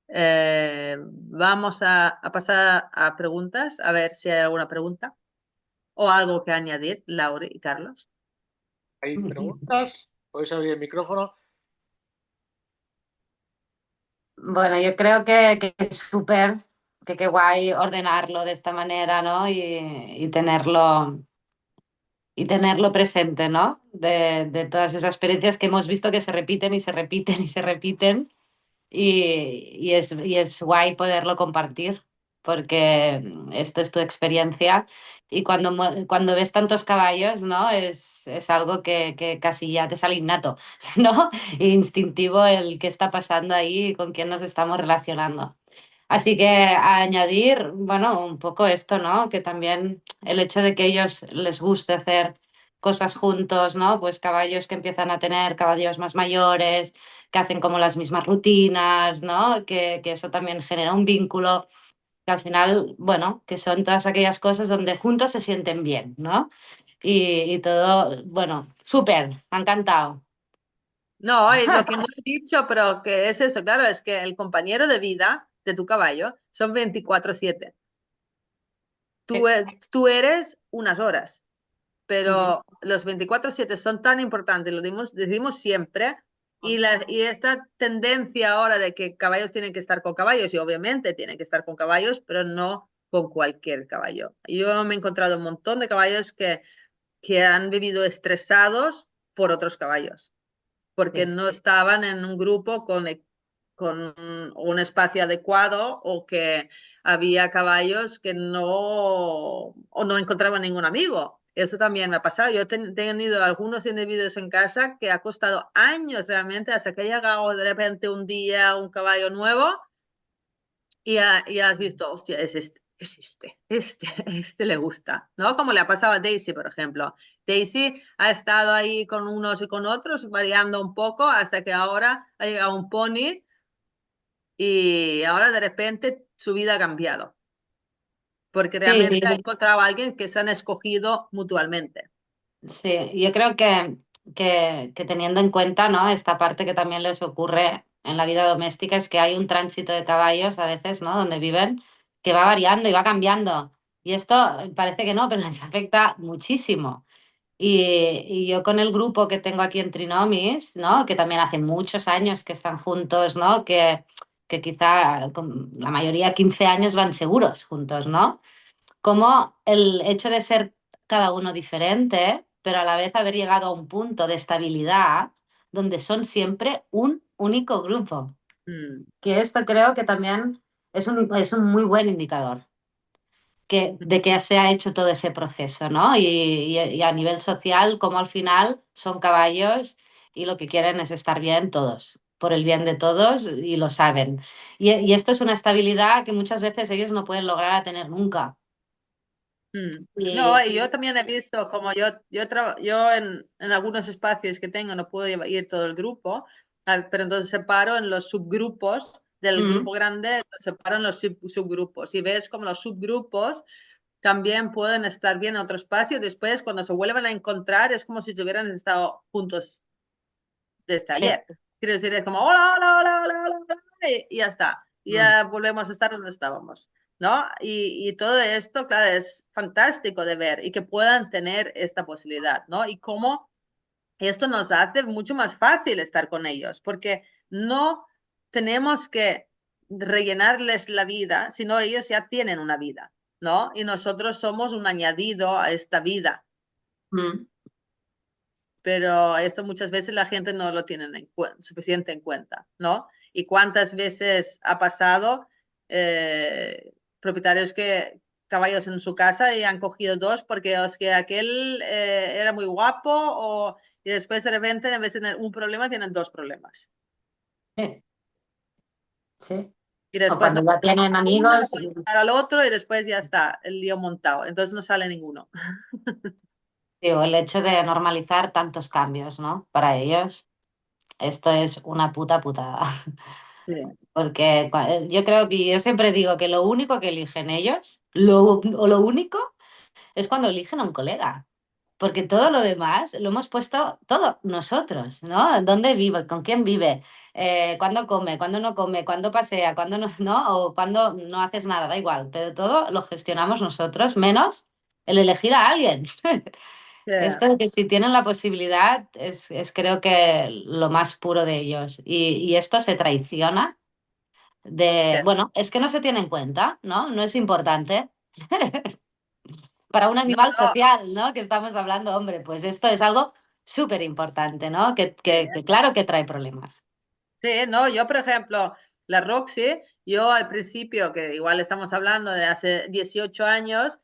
Vamos a pasar a preguntas, a ver si hay alguna pregunta o algo que añadir, Laura y Carlos. ¿Hay preguntas? ¿Podéis abrir el micrófono? Bueno, yo creo que es súper, que qué guay ordenarlo de esta manera, ¿no? Y tenerlo presente, ¿no? De todas esas experiencias que hemos visto que se repiten y se repiten y se repiten. Y es guay poderlo compartir, porque esto es tu experiencia. Y cuando ves tantos caballos, ¿no? Es algo que casi ya te sale innato, ¿no? Instintivo el qué está pasando ahí y con quién nos estamos relacionando. Así que a añadir, bueno, un poco esto, ¿no? Que también el hecho de que ellos les guste hacer cosas juntos, ¿no? Pues caballos que empiezan a tener caballos más mayores, que hacen como las mismas rutinas, ¿no? Que eso también genera un vínculo, que al final, bueno, que son todas aquellas cosas donde juntos se sienten bien, ¿no? Y todo, bueno, súper, me ha encantado. No, es lo que no he dicho, pero que es eso, claro, es que el compañero de vida de tu caballo son 24/7. Tú eres unas horas, pero los 24/7 son tan importantes, lo decimos siempre, y esta tendencia ahora de que caballos tienen que estar con caballos, y obviamente tienen que estar con caballos, pero no con cualquier caballo. Yo me he encontrado un montón de caballos que han vivido estresados por otros caballos porque no estaban en un grupo con un espacio adecuado o que había caballos que o no encontraban ningún amigo. Eso también me ha pasado. Yo he tenido algunos individuos en casa que ha costado años realmente hasta que ha llegado de repente un día un caballo nuevo y has visto, hostia, este le gusta, ¿no? Como le ha pasado a Daisy, por ejemplo. Daisy ha estado ahí con unos y con otros, variando un poco, hasta que ahora ha llegado un pony y ahora de repente su vida ha cambiado, porque Sí, realmente ha encontrado a alguien que se han escogido mutuamente. sí, yo creo que teniendo en cuenta, ¿no? Esta parte que también les ocurre en la vida doméstica es que hay un tránsito de caballos a veces, ¿no? Donde viven, que va variando y va cambiando. Y esto parece que no, pero les afecta muchísimo. Y yo con el grupo que tengo aquí en Trinomis, ¿no? Que también hace muchos años que están juntos, ¿no? Que quizá la mayoría 15 años van seguros juntos, ¿no? Como el hecho de ser cada uno diferente, pero a la vez haber llegado a un punto de estabilidad donde son siempre un único grupo. Mm. Que esto creo que también es un muy buen indicador de que se ha hecho todo ese proceso, ¿no? Y a nivel social, como al final son caballos y lo que quieren es estar bien todos, por el bien de todos y lo saben. Y esto es una estabilidad que muchas veces ellos no pueden lograr a tener nunca. No, Y, y yo también he visto, como yo en algunos espacios que tengo no puedo ir todo el grupo, pero entonces separo en los subgrupos del grupo grande, separo en los subgrupos y ves como los subgrupos también pueden estar bien en otro espacio. Después, cuando se vuelven a encontrar, es como si hubieran estado juntos desde ayer. Quiero decir, es como hola, hola, hola, hola, hola, hola, y ya está. Y ya volvemos a estar donde estábamos, ¿no? Y todo esto, claro, es fantástico de ver y que puedan tener esta posibilidad, ¿no? Y cómo esto nos hace mucho más fácil estar con ellos, porque no tenemos que rellenarles la vida, sino ellos ya tienen una vida, ¿no? Y nosotros somos un añadido a esta vida. Pero esto muchas veces la gente no lo tiene suficiente en cuenta, ¿no? Y cuántas veces ha pasado propietarios que caballos en su casa y han cogido dos porque es que aquel era muy guapo y después de repente en vez de tener un problema tienen dos problemas. Sí. Sí. Y O después cuando ya tienen amigos. al otro y después ya está el lío montado. Entonces no sale ninguno. Digo, el hecho de normalizar tantos cambios, ¿no? Para ellos, esto es una puta putada. Sí. Porque yo creo que yo siempre digo que lo único que eligen ellos, o lo único, es cuando eligen a un colega. Porque todo lo demás lo hemos puesto todo nosotros, ¿no? ¿Dónde vive? ¿Con quién vive? ¿Cuándo come? ¿Cuándo no come? ¿Cuándo pasea? ¿Cuándo no, no? O cuándo no haces nada, da igual. Pero todo lo gestionamos nosotros, menos el elegir a alguien. Sí. Esto de que si tienen la posibilidad es creo que lo más puro de ellos. Y esto se traiciona Sí. bueno, es que no se tiene en cuenta, ¿no? No es importante. Para un No, animal no. social, ¿no? Que estamos hablando, hombre, pues esto es algo súper importante, ¿no? Que claro que trae problemas. Sí, no, yo por ejemplo, la Roxy, yo al principio, que igual estamos hablando de hace 18 años,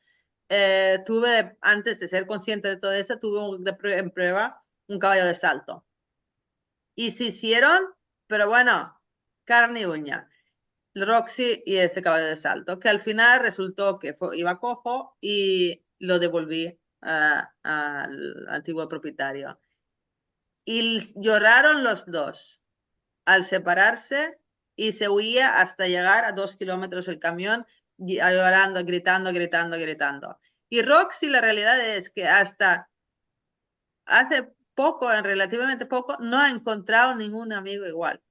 tuve, antes de ser consciente de todo eso, tuve en prueba un caballo de salto. Y se hicieron, pero bueno, carne y uña. El Roxy y ese caballo de salto, que al final resultó que iba cojo y lo devolví al antiguo propietario. Y lloraron los dos al separarse y se huía hasta llegar a 2 kilómetros el camión, llorando, gritando, gritando, gritando. Y Roxy, la realidad es que hasta hace poco, en relativamente poco, no ha encontrado ningún amigo igual.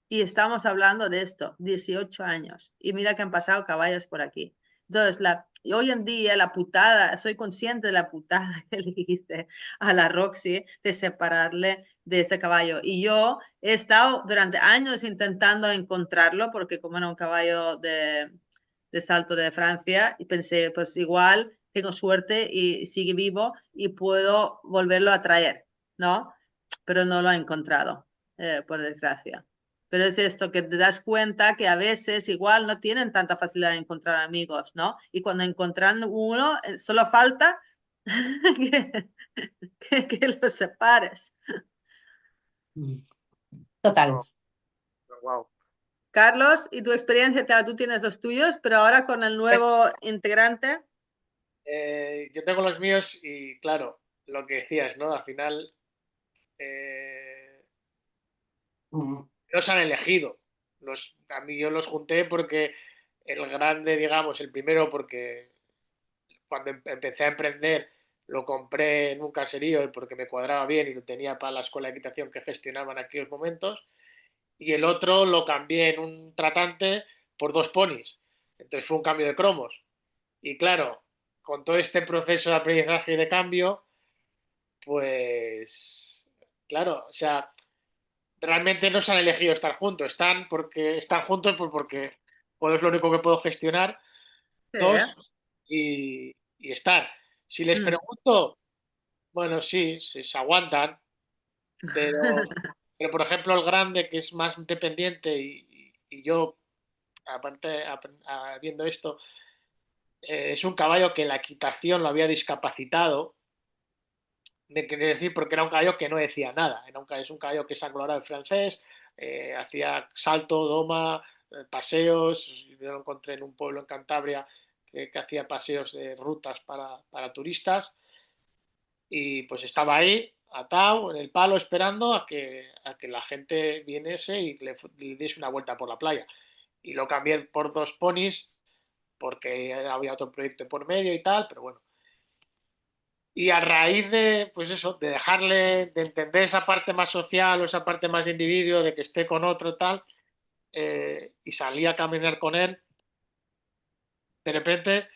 Y estamos hablando de esto, 18 años. Y mira que han pasado caballos por aquí. Entonces, y hoy en día la putada, soy consciente de la putada que le hice a la Roxy de separarle de ese caballo. Y yo he estado durante años intentando encontrarlo, porque como era un caballo de salto de Francia, y pensé, pues igual tengo suerte y sigue vivo y puedo volverlo a traer, ¿no? Pero no lo he encontrado, por desgracia. Pero es esto, que te das cuenta que a veces igual no tienen tanta facilidad de encontrar amigos, ¿no? Y cuando encuentran uno, solo falta que, que los separes. Total. Wow. Carlos, ¿y tu experiencia? Claro, tú tienes los tuyos, pero ahora con el nuevo integrante. Yo tengo los míos y claro, lo que decías, ¿no? Al final los han elegido. A mí yo los junté porque el grande, digamos, el primero porque cuando empecé a emprender lo compré en un caserío porque me cuadraba bien y lo tenía para la escuela de equitación que gestionaban en aquellos momentos. Y el otro lo cambié en un tratante por dos ponis. Entonces fue un cambio de cromos. Y claro, con todo este proceso de aprendizaje y de cambio, pues claro, o sea, realmente no se han elegido estar juntos, están juntos porque pues es lo único que puedo gestionar Sí. dos y estar. Si les pregunto, bueno, sí, se aguantan, pero, pero por ejemplo el grande que es más dependiente y yo, aparte, viendo esto, es un caballo que la equitación lo había discapacitado. Me quiere decir porque era un caballo que no decía nada. Es un caballo que se aclaraba el francés, hacía salto, doma, paseos. Yo lo encontré en un pueblo en Cantabria que hacía paseos de rutas para turistas y pues estaba ahí atado en el palo esperando a que la gente viniese y le diese una vuelta por la playa. Y lo cambié por dos ponis porque había otro proyecto por medio y tal, pero bueno. Y a raíz de, pues eso, de dejarle, de entender esa parte más social o esa parte más de individuo, de que esté con otro y tal, y salí a caminar con él, de repente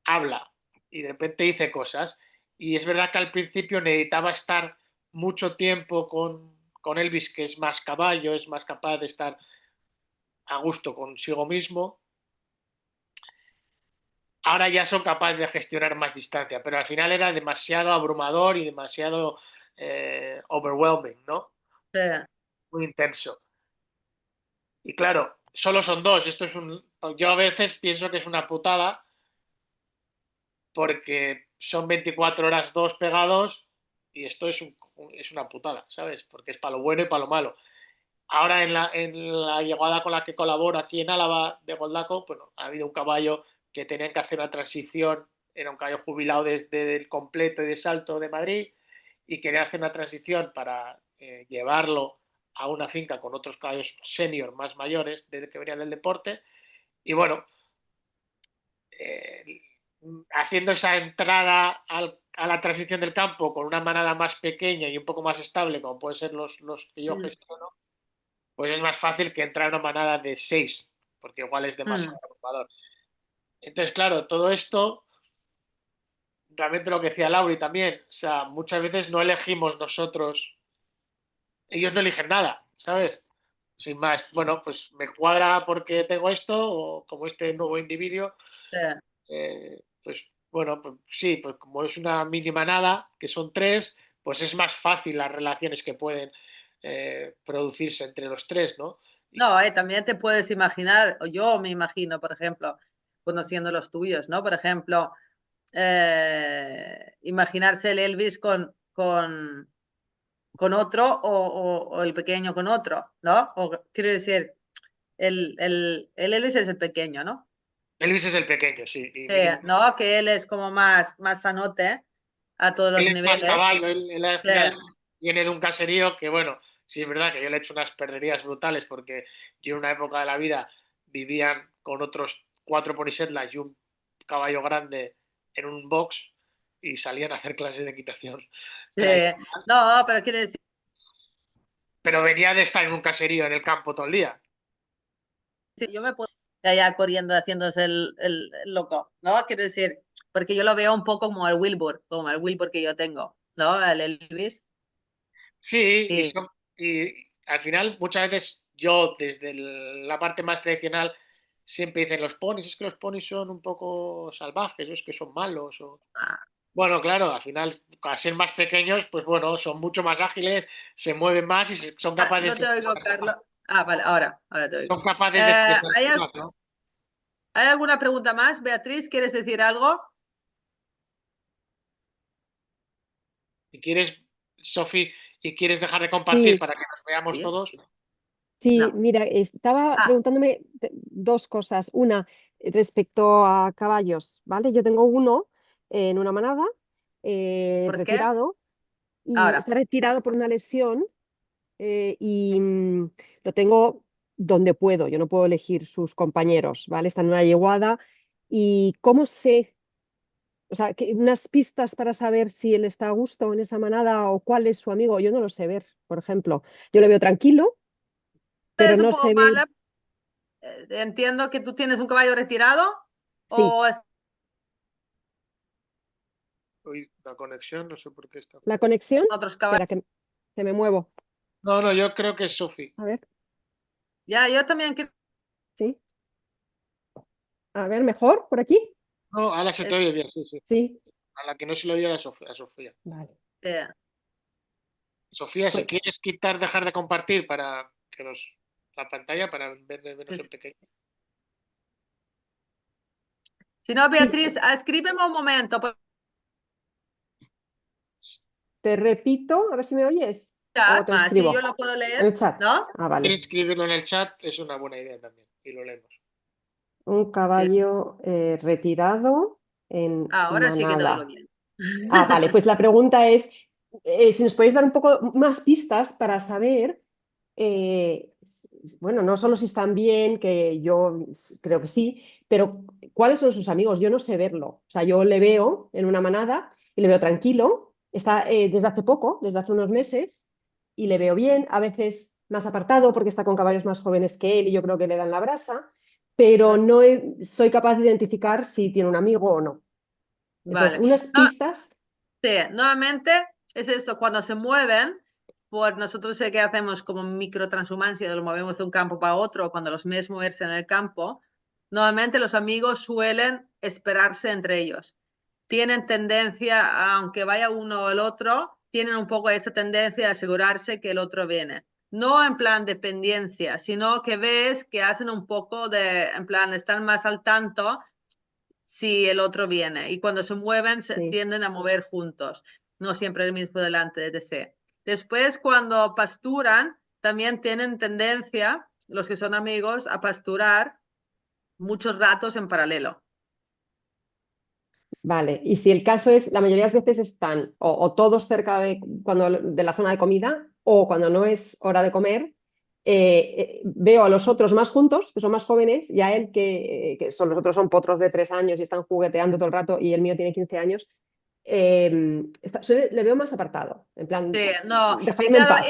habla y de repente dice cosas. Y es verdad que al principio necesitaba estar mucho tiempo con Elvis, que es más caballo, es más capaz de estar a gusto consigo mismo. Ahora ya son capaces de gestionar más distancia, pero al final era demasiado abrumador y demasiado overwhelming, ¿no? Sí. Muy intenso. Y claro, solo son dos. Esto es yo a veces pienso que es una putada porque son 24 horas dos pegados y esto es una putada, ¿sabes? Porque es para lo bueno y para lo malo. Ahora en la llegada con la que colaboro aquí en Álava de Goldaco, bueno, ha habido un caballo que tenían que hacer una transición, era un caballo jubilado desde el completo y de salto de Madrid y quería hacer una transición para llevarlo a una finca con otros caballos senior más mayores desde que venían del deporte y bueno, eh, haciendo esa entrada a la transición del campo con una manada más pequeña y un poco más estable como pueden ser los que yo gestiono, pues es más fácil que entrar en una manada de 6, porque igual es demasiado abrumador. Entonces, claro, todo esto, realmente lo que decía Lauri también, o sea, muchas veces no elegimos nosotros, ellos no eligen nada, ¿sabes? Sin más, bueno, pues me cuadra porque tengo esto, o como este nuevo individuo, pues bueno, pues sí, pues como es una mini manada, que son 3, pues es más fácil las relaciones que pueden producirse entre los 3, ¿no? No, también te puedes imaginar, o yo me imagino, por ejemplo, conociendo los tuyos, ¿no? Por ejemplo, imaginarse el Elvis con otro o el pequeño con otro, ¿no? O quiero decir, el Elvis es el pequeño, ¿no? Elvis es el pequeño, sí. Y ¿no? Que él es como más sanote a todos él los es más niveles. caballo, él al final viene de un caserío que, bueno, sí es verdad que yo le he hecho unas perderías brutales porque yo en una época de la vida vivían con otros 4 ponisetlas y un caballo grande en un box y salían a hacer clases de equitación tradicional, No, pero quiere decir, pero venía de estar en un caserío en el campo todo el día. yo me puedo ir allá corriendo haciéndose el loco, ¿no? Quiero decir, porque yo lo veo un poco como el Wilbur que yo tengo, ¿no? El Elvis. Sí, Y, y al final muchas veces yo desde la parte más tradicional siempre dicen los ponis, es que los ponis son un poco salvajes, o es que son malos, o... Bueno, claro, al final, al ser más pequeños, pues bueno, son mucho más ágiles, se mueven más y son capaces no te de oigo, Carlos. Vale, ahora te oigo. son capaces de expresarse más, ¿no? ¿Hay alguna pregunta más? Beatriz, ¿quieres decir algo? Si quieres, Sofi, y quieres dejar de compartir Sí, para que nos veamos Sí. todos, sí, No. mira, estaba preguntándome dos cosas. Una, respecto a caballos, ¿vale? Yo tengo uno en una manada, ¿Por qué? retirado, y Ahora. está retirado por una lesión, y lo tengo donde puedo. Yo no puedo elegir sus compañeros, ¿vale? Está en una yeguada. ¿Y cómo sé? O sea, unas pistas para saber si él está a gusto en esa manada o cuál es su amigo, yo no lo sé ver, por ejemplo. Yo le veo tranquilo, pero Es un no poco sé ver. mala. Entiendo que tú tienes un caballo retirado Sí, o es uy, la conexión, no sé por qué está la fallando. conexión. otros Espera, caballos. que me muevo. No, no, yo creo que es Sofi. A ver, Ya, yo también quiero. sí. A ver, mejor por aquí. No, ahora se te es- oye bien, sí, sí. Sí, A la que no se lo oye era Sofía. Sofía. vale. eh, Sofía, si Pues, quieres quitar, dejar de compartir para que la pantalla para ver menos en pues, pequeño. si no, sí, Beatriz, escríbeme un momento. Por te repito, a ver si me oyes. O chat, te lo así yo escribo lo puedo en leer, el chat. ¿no? Ah, Si vale. quieres escribirlo en el chat, es una buena idea también. Y lo leemos. Un Sí. caballo retirado en Ahora sí que te oigo manada. bien. Ah, vale, pues la pregunta es, si nos podéis dar un poco más pistas para saber, eh, bueno, no solo si están bien, que yo creo que sí, pero cuáles son sus amigos. Yo no sé verlo. O sea, yo le veo en una manada y le veo tranquilo. Está desde hace poco, desde hace unos meses, y le veo bien, a veces más apartado porque está con caballos más jóvenes que él y yo creo que le dan la brasa, pero no soy capaz de identificar si tiene un amigo o no. Entonces, Vale. unas No, pistas. sí, nuevamente es esto, cuando se mueven, pues nosotros sé que hacemos como microtranshumancia, lo movemos de un campo para otro, cuando los ves moverse en el campo, normalmente los amigos suelen esperarse entre ellos. Tienen tendencia, aunque vaya uno o el otro, tienen un poco esa tendencia de asegurarse que el otro viene. no en plan dependencia, sino que ves que hacen un poco en plan, están más al tanto si el otro viene. Y cuando se mueven, se Sí. tienden a mover juntos, no siempre el mismo delante, etc. Después, cuando pasturan, también tienen tendencia, los que son amigos, a pasturar muchos ratos en paralelo. Vale, y si el caso es, la mayoría de las veces están o todos cerca de la zona de comida o cuando no es hora de comer, veo a los otros más juntos, que son más jóvenes, y a él que son, los otros son potros de 3 años y están jugueteando todo el rato y el mío tiene 15 años, le veo más apartado, en plan, Sí, no, y dejarme en claro, paz.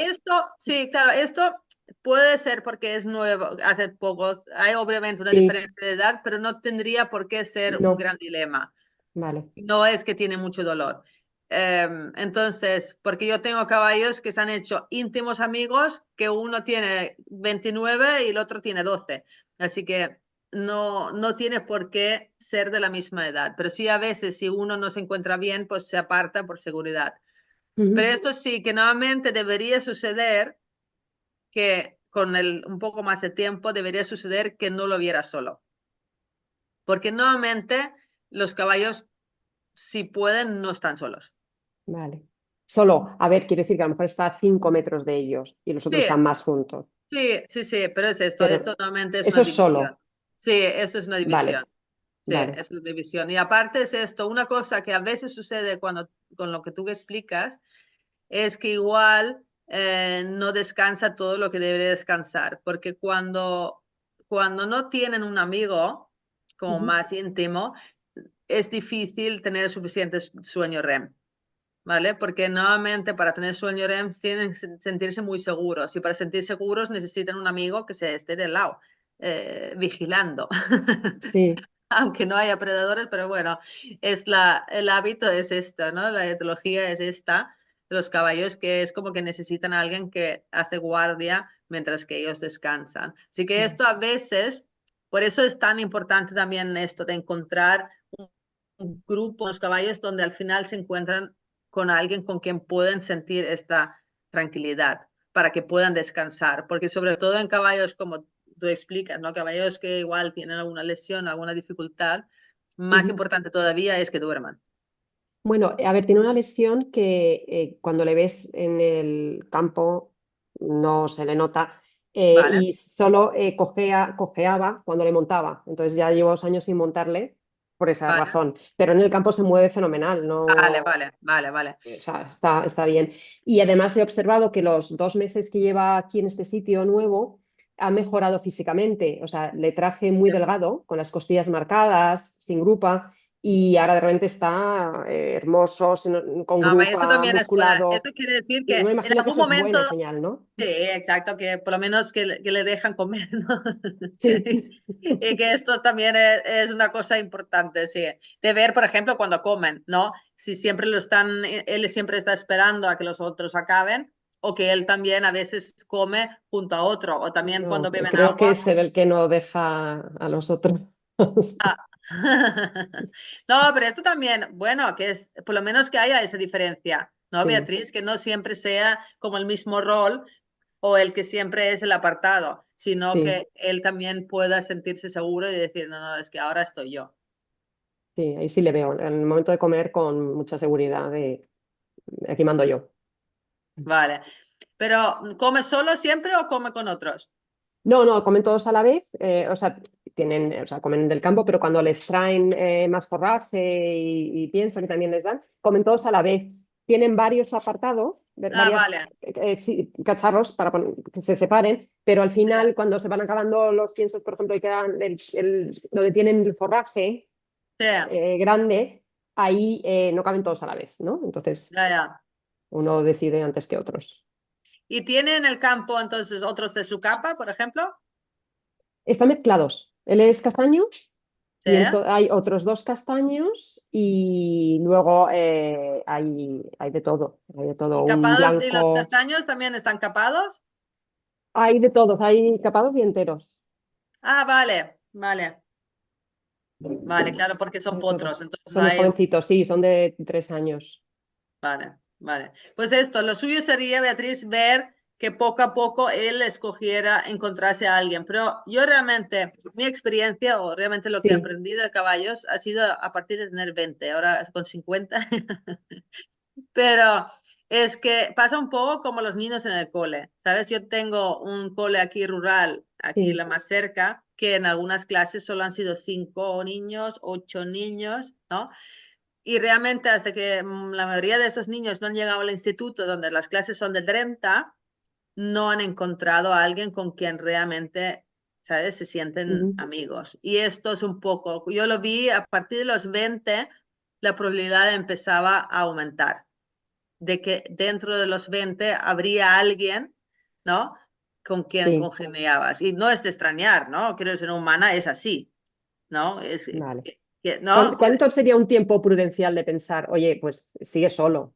esto puede ser porque es nuevo, hace poco, hay obviamente una Sí, diferencia de edad, pero no tendría por qué ser un no, gran dilema. vale, No es que tiene mucho dolor. Entonces, porque yo tengo caballos que se han hecho íntimos amigos, que uno tiene 29 y el otro tiene 12. Así que no tiene por qué ser de la misma edad. Pero sí, a veces, si uno no se encuentra bien, pues se aparta por seguridad. Pero esto sí, que nuevamente debería suceder que con un poco más de tiempo debería suceder que no lo viera solo. Porque nuevamente los caballos, si pueden, no están solos. vale. Solo, a ver, quiero decir que a lo mejor está a 5 metros de ellos y los otros Sí, están más juntos, sí, pero es esto. pero Esto nuevamente es eso una es división. solo, Sí, eso es una división. vale, Sí, vale. es una división. Y aparte es esto, una cosa que a veces sucede con lo que tú explicas, es que igual no descansa todo lo que debería descansar, porque cuando no tienen un amigo como Ujú. más íntimo, es difícil tener suficiente sueño REM. ¿Vale? Porque nuevamente para tener sueño REM tienen que sentirse muy seguros y para sentirse seguros necesitan un amigo que se esté del lado, vigilando. Sí, Aunque no haya predadores, pero bueno, el hábito es esto, ¿no? La etología es esta de los caballos, que es como que necesitan a alguien que hace guardia mientras que ellos descansan. Así que esto a veces, por eso es tan importante también esto de encontrar un grupo, los caballos, donde al final se encuentran con alguien con quien pueden sentir esta tranquilidad para que puedan descansar, porque sobre todo en caballos como tú explicas, ¿no? Caballos que igual tienen alguna lesión, alguna dificultad, más ujú. importante todavía es que duerman. Bueno, a ver, tiene una lesión que cuando le ves en el campo no se le nota ¿Vale? y solo cojeaba cuando le montaba. Entonces ya llevo 2 años sin montarle por esa Vale, razón. Pero en el campo se mueve fenomenal, vale, no, vale, vale, vale. o sea, está bien. Y además he observado que los 2 meses que lleva aquí en este sitio nuevo ha mejorado físicamente. O sea, le traje muy delgado, con las costillas marcadas, sin grupa, y ahora de repente está hermoso, con No, eso grupa, también es buena. musculado. Eso quiere decir Y yo que me en imagino que algún eso es momento, buena señal, ¿no? sí, exacto, que por lo menos que le dejan comer, ¿no? Sí, Y que esto también es una cosa importante, sí. De ver, por ejemplo, cuando comen, ¿no? Si siempre él siempre está esperando a que los otros acaben, o que él también a veces come junto a otro, o también no, cuando beben creo que agua. es el que no deja a los otros. Ah. No, pero esto también, bueno, que es, por lo menos que haya esa diferencia, ¿no, Sí, Beatriz? Que no siempre sea como el mismo rol o el que siempre es el apartado, sino sí, que él también pueda sentirse seguro y decir, no, no, es que ahora estoy yo. sí, ahí sí le veo. En el momento de comer con mucha seguridad de aquí mando yo. Vale. Pero, ¿come solo siempre o come con otros? No, no, comen todos a la vez, o sea, o sea, comen del campo, pero cuando les traen más forraje y pienso que también les dan, comen todos a la vez. Tienen varios apartados, Ah, vale. varios sí, cacharros para que se separen, pero al Sí, final, cuando se van acabando los piensos, por ejemplo, y quedan donde tienen el forraje sí, grande, ahí no caben todos a la vez, ¿no? Entonces, ya, ya. uno decide antes que otros. ¿Y tiene en el campo entonces otros de su capa, por ejemplo? Están mezclados. Él es castaño. Sí. Y hay otros 2 castaños y luego hay de todo. Hay de todo. ¿Y Un capados y los blanco. castaños también están capados? Hay de todos. Hay capados y enteros. Ah, vale, vale. Vale, claro, porque son Hay de todo. potros, entonces Son muy hay. jovencitos, sí, son de 3 años. Vale, vale. Pues esto, lo suyo sería, Beatriz, ver que poco a poco él escogiera encontrarse a alguien. Pero yo realmente, mi experiencia o realmente lo que he Sí. aprendido de caballos ha sido a partir de tener 20, ahora con 50. Pero es que pasa un poco como los niños en el cole, ¿sabes? Yo tengo un cole aquí rural, aquí Sí. la más cerca, que en algunas clases solo han sido 5 niños, 8 niños, ¿no? Y realmente hasta que la mayoría de esos niños no han llegado al instituto, donde las clases son de 30, no han encontrado a alguien con quien realmente, ¿sabes? Se sienten amigos. Y esto es un poco, yo lo vi a partir de los 20, la probabilidad empezaba a aumentar de que dentro de los 20 habría alguien, ¿no? Con quien Sí, congeniabas. Y no es de extrañar, ¿no? Quiero decir, una humana es así, ¿no? Es vale. ¿no? ¿Cuánto sería un tiempo prudencial de pensar, oye, pues sigue solo,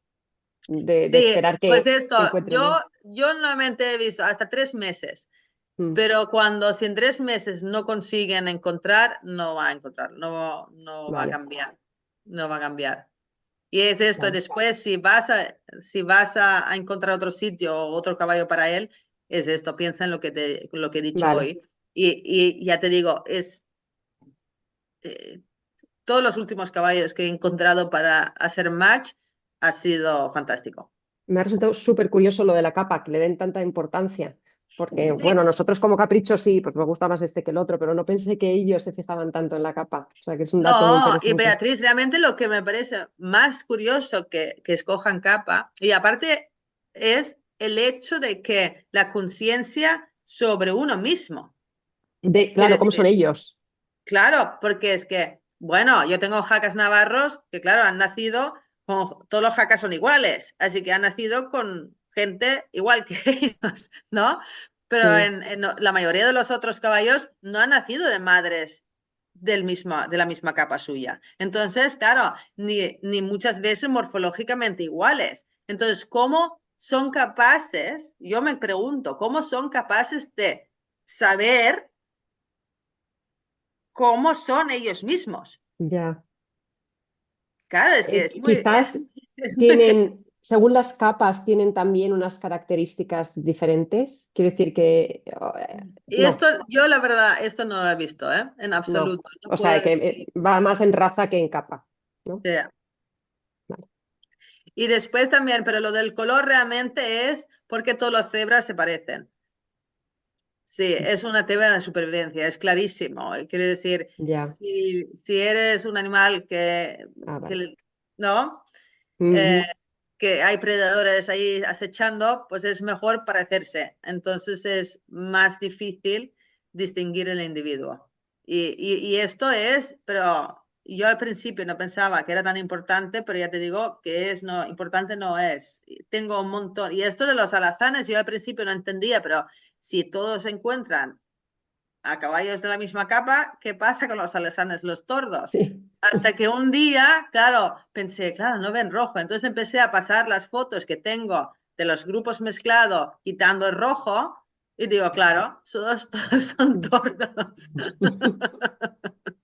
de Sí, esperar pues que esto, encuentre yo, bien? yo normalmente he visto hasta 3 meses, Mm, pero cuando si en 3 meses no consiguen encontrar, no va a encontrar, no va a vale, cambiar, no va a cambiar. Y es esto, vale, después si vas a encontrar otro sitio o otro caballo para él, es esto, piensa en lo que he dicho vale. hoy. Y ya te digo, eh, todos los últimos caballos que he encontrado para hacer match ha sido fantástico. Me ha resultado súper curioso lo de la capa, que le den tanta importancia, porque, Sí, bueno, nosotros como capricho sí, pues me gusta más este que el otro, pero no pensé que ellos se fijaban tanto en la capa, o sea que es un dato muy no, y interesante. Beatriz, realmente lo que me parece más curioso que escojan capa, y aparte es el hecho de que la conciencia sobre uno mismo. Quiere Claro, ¿cómo son decir, ellos? claro, porque es que, bueno, yo tengo jacas navarros que, claro, han nacido todos los jacas son iguales, así que han nacido con gente igual que ellos, ¿no? Pero Sí, la mayoría de los otros caballos no han nacido de madres de la misma capa suya. Entonces, claro, ni muchas veces morfológicamente iguales. Entonces, ¿cómo son capaces? Yo me pregunto, ¿cómo son capaces de saber cómo son ellos mismos? ya. Claro, es que es muy, Quizás es muy tienen, según las capas, tienen también unas características diferentes. Quiero decir que Y esto, no, yo la verdad, esto no lo he visto, ¿eh? En no. absoluto. No O puedo sea que decir. va más en raza que en capa, ¿no? Yeah. Vale. Y después también, pero lo del color realmente es porque todos los cebras se parecen. Sí, es una tema de supervivencia, es clarísimo. Quiere decir, Ya, si eres un animal vale. ¿no? Eh, Ujú. que hay predadores ahí acechando, pues es mejor parecerse. Entonces es más difícil distinguir el individuo. Y esto es, pero yo al principio no pensaba que era tan importante, pero ya te digo que no, importante no es. Tengo un montón. Y esto de los alazanes, yo al principio no entendía, pero si todos se encuentran a caballos de la misma capa, ¿qué pasa con los alazanes, los tordos? Sí. Hasta que un día, claro, pensé, claro, no ven rojo. Entonces empecé a pasar las fotos que tengo de los grupos mezclados quitando el rojo y digo, claro, todos son tordos.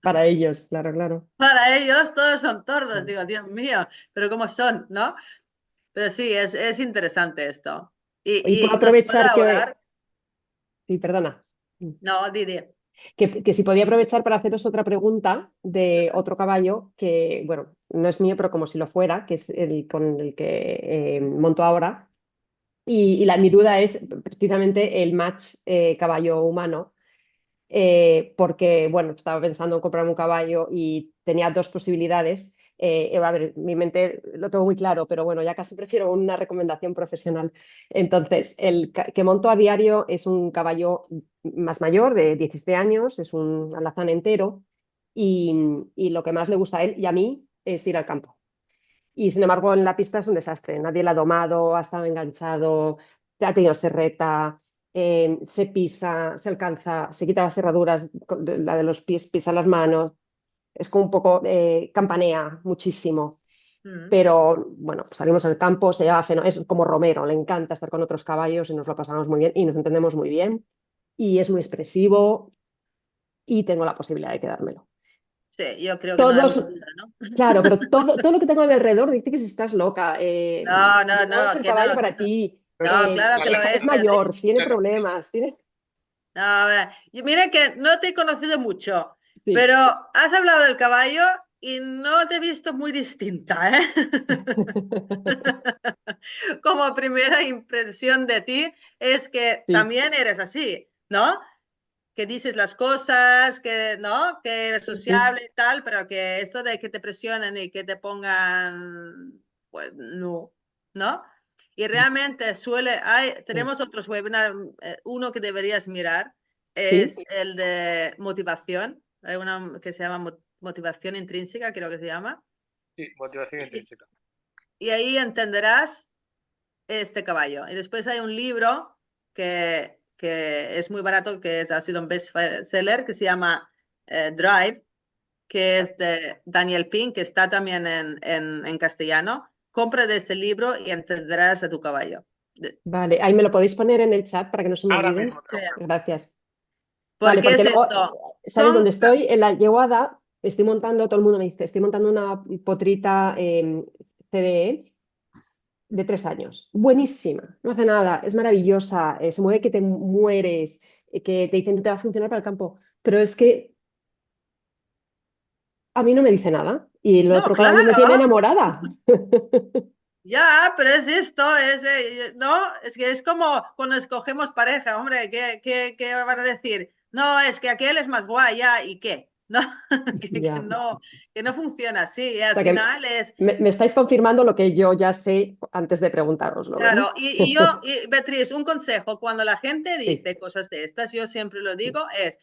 Para ellos, claro, claro. Para ellos todos son tordos. Digo, Dios mío, pero ¿cómo son? ¿No? Pero sí, es interesante esto. Y puedo Y nos puede aprovechar que... ahorrar. Sí, perdona. No, Didi. Que si podía aprovechar para haceros otra pregunta de otro caballo que, bueno, no es mío, pero como si lo fuera, que es el con el que monto ahora. Mi duda es precisamente el match caballo humano, porque, bueno, estaba pensando en comprar un caballo y tenía dos posibilidades. A ver, mi mente lo tengo muy claro, pero bueno, ya casi prefiero una recomendación profesional. Entonces, que monto a diario es un caballo más mayor, de 17 años, es un alazán entero, y lo que más le gusta a él y a mí es ir al campo. Y sin embargo, en la pista es un desastre. Nadie la ha domado, ha estado enganchado, ha tenido serreta, se pisa, se alcanza, se quita las herraduras, la de los pies, pisa las manos. Es como un poco, campanea muchísimo. Mm. Pero bueno, pues salimos al campo, se lleva es como Romero, le encanta estar con otros caballos y nos lo pasamos muy bien y nos entendemos muy bien. Y es muy expresivo y tengo la posibilidad de quedármelo. Sí, yo creo que no hay mucha Todos, duda, ¿no? claro, pero todo lo que tengo a mi alrededor dice que si estás loca, No, no, no es no, el que no. caballo para ti. No, claro que lo es es, mayor, Beatriz. tiene problemas. No, a ver, y mira que no te he conocido mucho, Sí. pero has hablado del caballo y no te he visto muy distinta, ¿eh? Como primera impresión de ti es que Sí. también eres así, ¿no? Que dices las cosas, que, ¿no? Que eres sociable y tal, pero que esto de que te presionen y que te pongan, pues no, ¿no? Y realmente tenemos otros webinars, uno que deberías mirar es Sí. el de motivación, hay una que se llama motivación intrínseca, creo que se llama, Sí, motivación intrínseca. y ahí entenderás este caballo. Y después hay un libro que es muy barato, ha sido un bestseller, que se llama Drive, que es de Daniel Pink, que está también en castellano. Compra de este libro y entenderás a tu caballo. Vale, ahí me lo podéis poner en el chat para que no se me Ahora olviden. mismo te lo pongo. Gracias. ¿Por Vale, qué es porque luego, esto? ¿sabes dónde Son, estoy? En la yeguada estoy montando, todo el mundo me dice, estoy montando una potrita CDE de 3 años. Buenísima, no hace nada, es maravillosa, se mueve que te mueres, que te dicen que te va a funcionar para el campo, pero es que a mí no me dice nada y el no, otro caballo me tiene claro, enamorada. ya, pero es esto, ¿no? Es que es como cuando escogemos pareja, hombre, ¿qué van a decir? No, es que aquel es más guay, ya, ¿y qué? No, Ya. que no funciona así, y O al sea que final es, me estáis confirmando lo que yo ya sé antes de preguntároslo, ¿verdad? claro, Beatriz, un consejo, cuando la gente Sí, dice cosas de estas, yo siempre lo digo, es,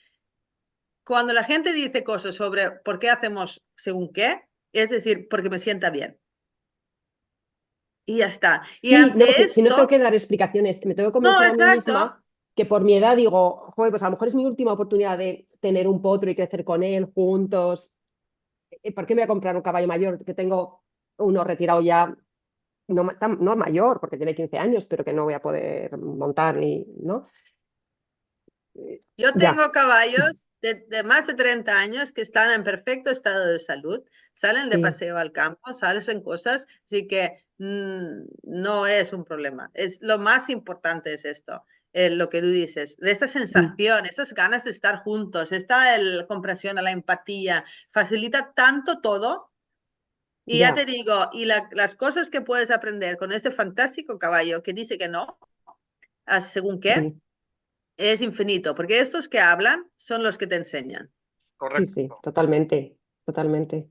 cuando la gente dice cosas sobre por qué hacemos según qué, es decir, porque me sienta bien. Y ya está. Y sí, no, ante si no tengo que esto, dar explicaciones, me tengo que no, convencer a mí exacto. misma que por mi edad digo, joder, pues a lo mejor es mi última oportunidad de tener un potro y crecer con él juntos. ¿Por qué me voy a comprar un caballo mayor? Que tengo uno retirado ya, no mayor, porque tiene 15 años, pero que no voy a poder montar ni, ¿no? Yo Ya, tengo caballos de más de 30 años que están en perfecto estado de salud, salen de sí, paseo al campo, sales en cosas, así que no es un problema. Lo más importante es esto, lo que tú dices, de esta mm, sensación, esas ganas de estar juntos, esta comprensión, la empatía, facilita tanto todo. Y ya te ya, digo, las cosas que puedes aprender con este fantástico caballo que dice que no, según qué, sí, es infinito, porque estos que hablan son los que te enseñan. sí, sí, Correcto. totalmente, totalmente.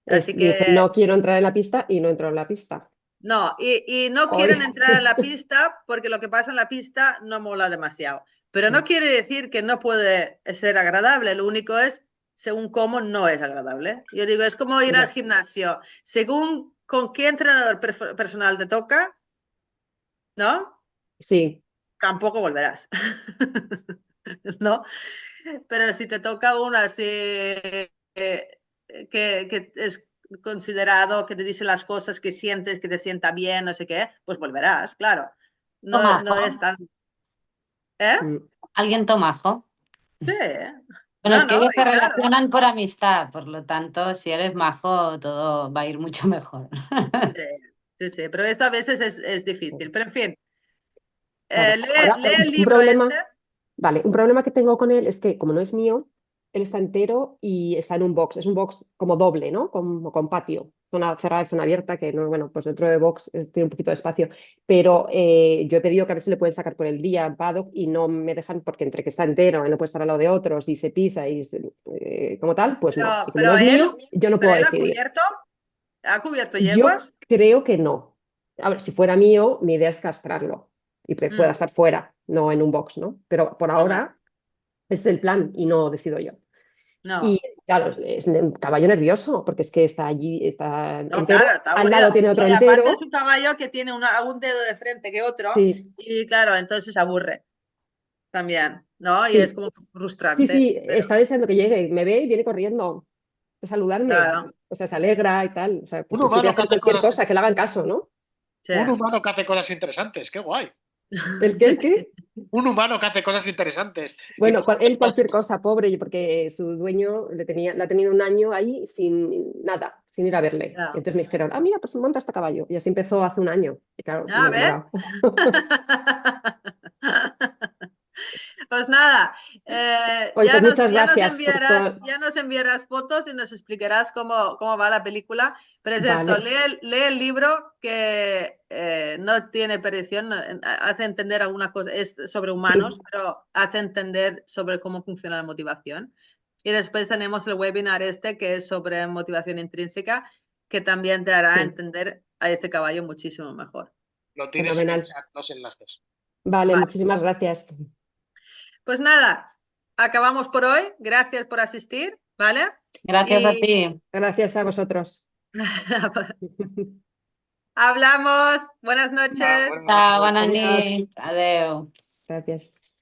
Así Dice, que no quiero entrar en la pista y no entro en la pista. no, y no quieren Hoy. entrar a la pista porque lo que pasa en la pista no mola demasiado. Pero no quiere decir que no puede ser agradable, lo único es según cómo no es agradable. Yo digo, es como ir al Ya, gimnasio, según con qué entrenador personal te toca, ¿no? sí, Tampoco volverás, ¿no? Pero si te toca uno así que es considerado, que te dice las cosas que sientes, que te sienta bien, no sé qué, pues volverás, claro. No es Tomajo, tan... ¿Eh? mm, alguien tomajo. Sí. Bueno, No, es que no, ellos se y claro. relacionan por amistad, por lo tanto, si eres majo, todo va a ir mucho mejor. Sí, sí, sí, pero eso a veces es difícil. Pero en fin, claro. Ahora, lee el un libro este. problema, vale, un problema que tengo con él es que como no es mío, él está entero y está en un box. Es un box como doble, ¿no? Como con patio. Zona cerrada y zona abierta, que no, bueno, pues dentro de box tiene un poquito de espacio. Pero yo he pedido que a ver si le pueden sacar por el día en paddock y no me dejan porque entre que está entero y no puede estar al lado de otros y se pisa y como tal, pues no. Y como no Pero es él, mío, yo no pero puedo él decidir. ha cubierto Yo yeguas. creo que no. A ver, si fuera mío, mi idea es castrarlo y que pueda Mm, estar fuera, no en un box, ¿no? Pero por no, ahora es el plan y no decido yo. Y no, claro, es un caballo nervioso porque es que está allí, está no, entero, claro, está al aburrido. lado tiene otro No, y aparte es entero. un caballo que tiene un dedo de frente que otro, Sí, y claro, entonces aburre también, ¿no? Y es sí, como sí, frustrante, sí, pero está deseando que llegue, me ve y viene corriendo a saludarme. claro, O sea, se alegra y tal. O sea, Un quiere humano que hacer hace cualquier cosas, cosa, que le hagan caso, ¿no? sí. un humano que hace cosas interesantes, qué guay. ¿El qué? Sí. ¿El qué? Un humano que hace cosas interesantes. Y Bueno, él cualquier cosa, pobre, porque su dueño la ha tenido un año ahí sin nada, sin ir a verle. Ya. Y entonces me dijeron, ah, mira, pues monta este caballo. Y así empezó hace un año. Y claro, Ah, me he ¿ves? enamorado. Pues nada, Oye, pues muchas gracias por todo. ya nos enviarás fotos y nos explicarás cómo va la película. Pero es esto, Vale, lee el libro que no tiene perdición, hace entender alguna cosa, es sobre humanos, sí, pero hace entender sobre cómo funciona la motivación. Y después tenemos el webinar este que es sobre motivación intrínseca, que también te hará sí, entender a este caballo muchísimo mejor. Lo tienes en el fenomenal. chat, los enlaces. Vale, Vale. muchísimas gracias. Pues nada, acabamos por hoy. Gracias por asistir, ¿vale? Gracias a Y ti. Gracias a vosotros. hablamos. Buenas noches. Buenas Chao, noches. bona Adiós. nit. Adeu. Gracias.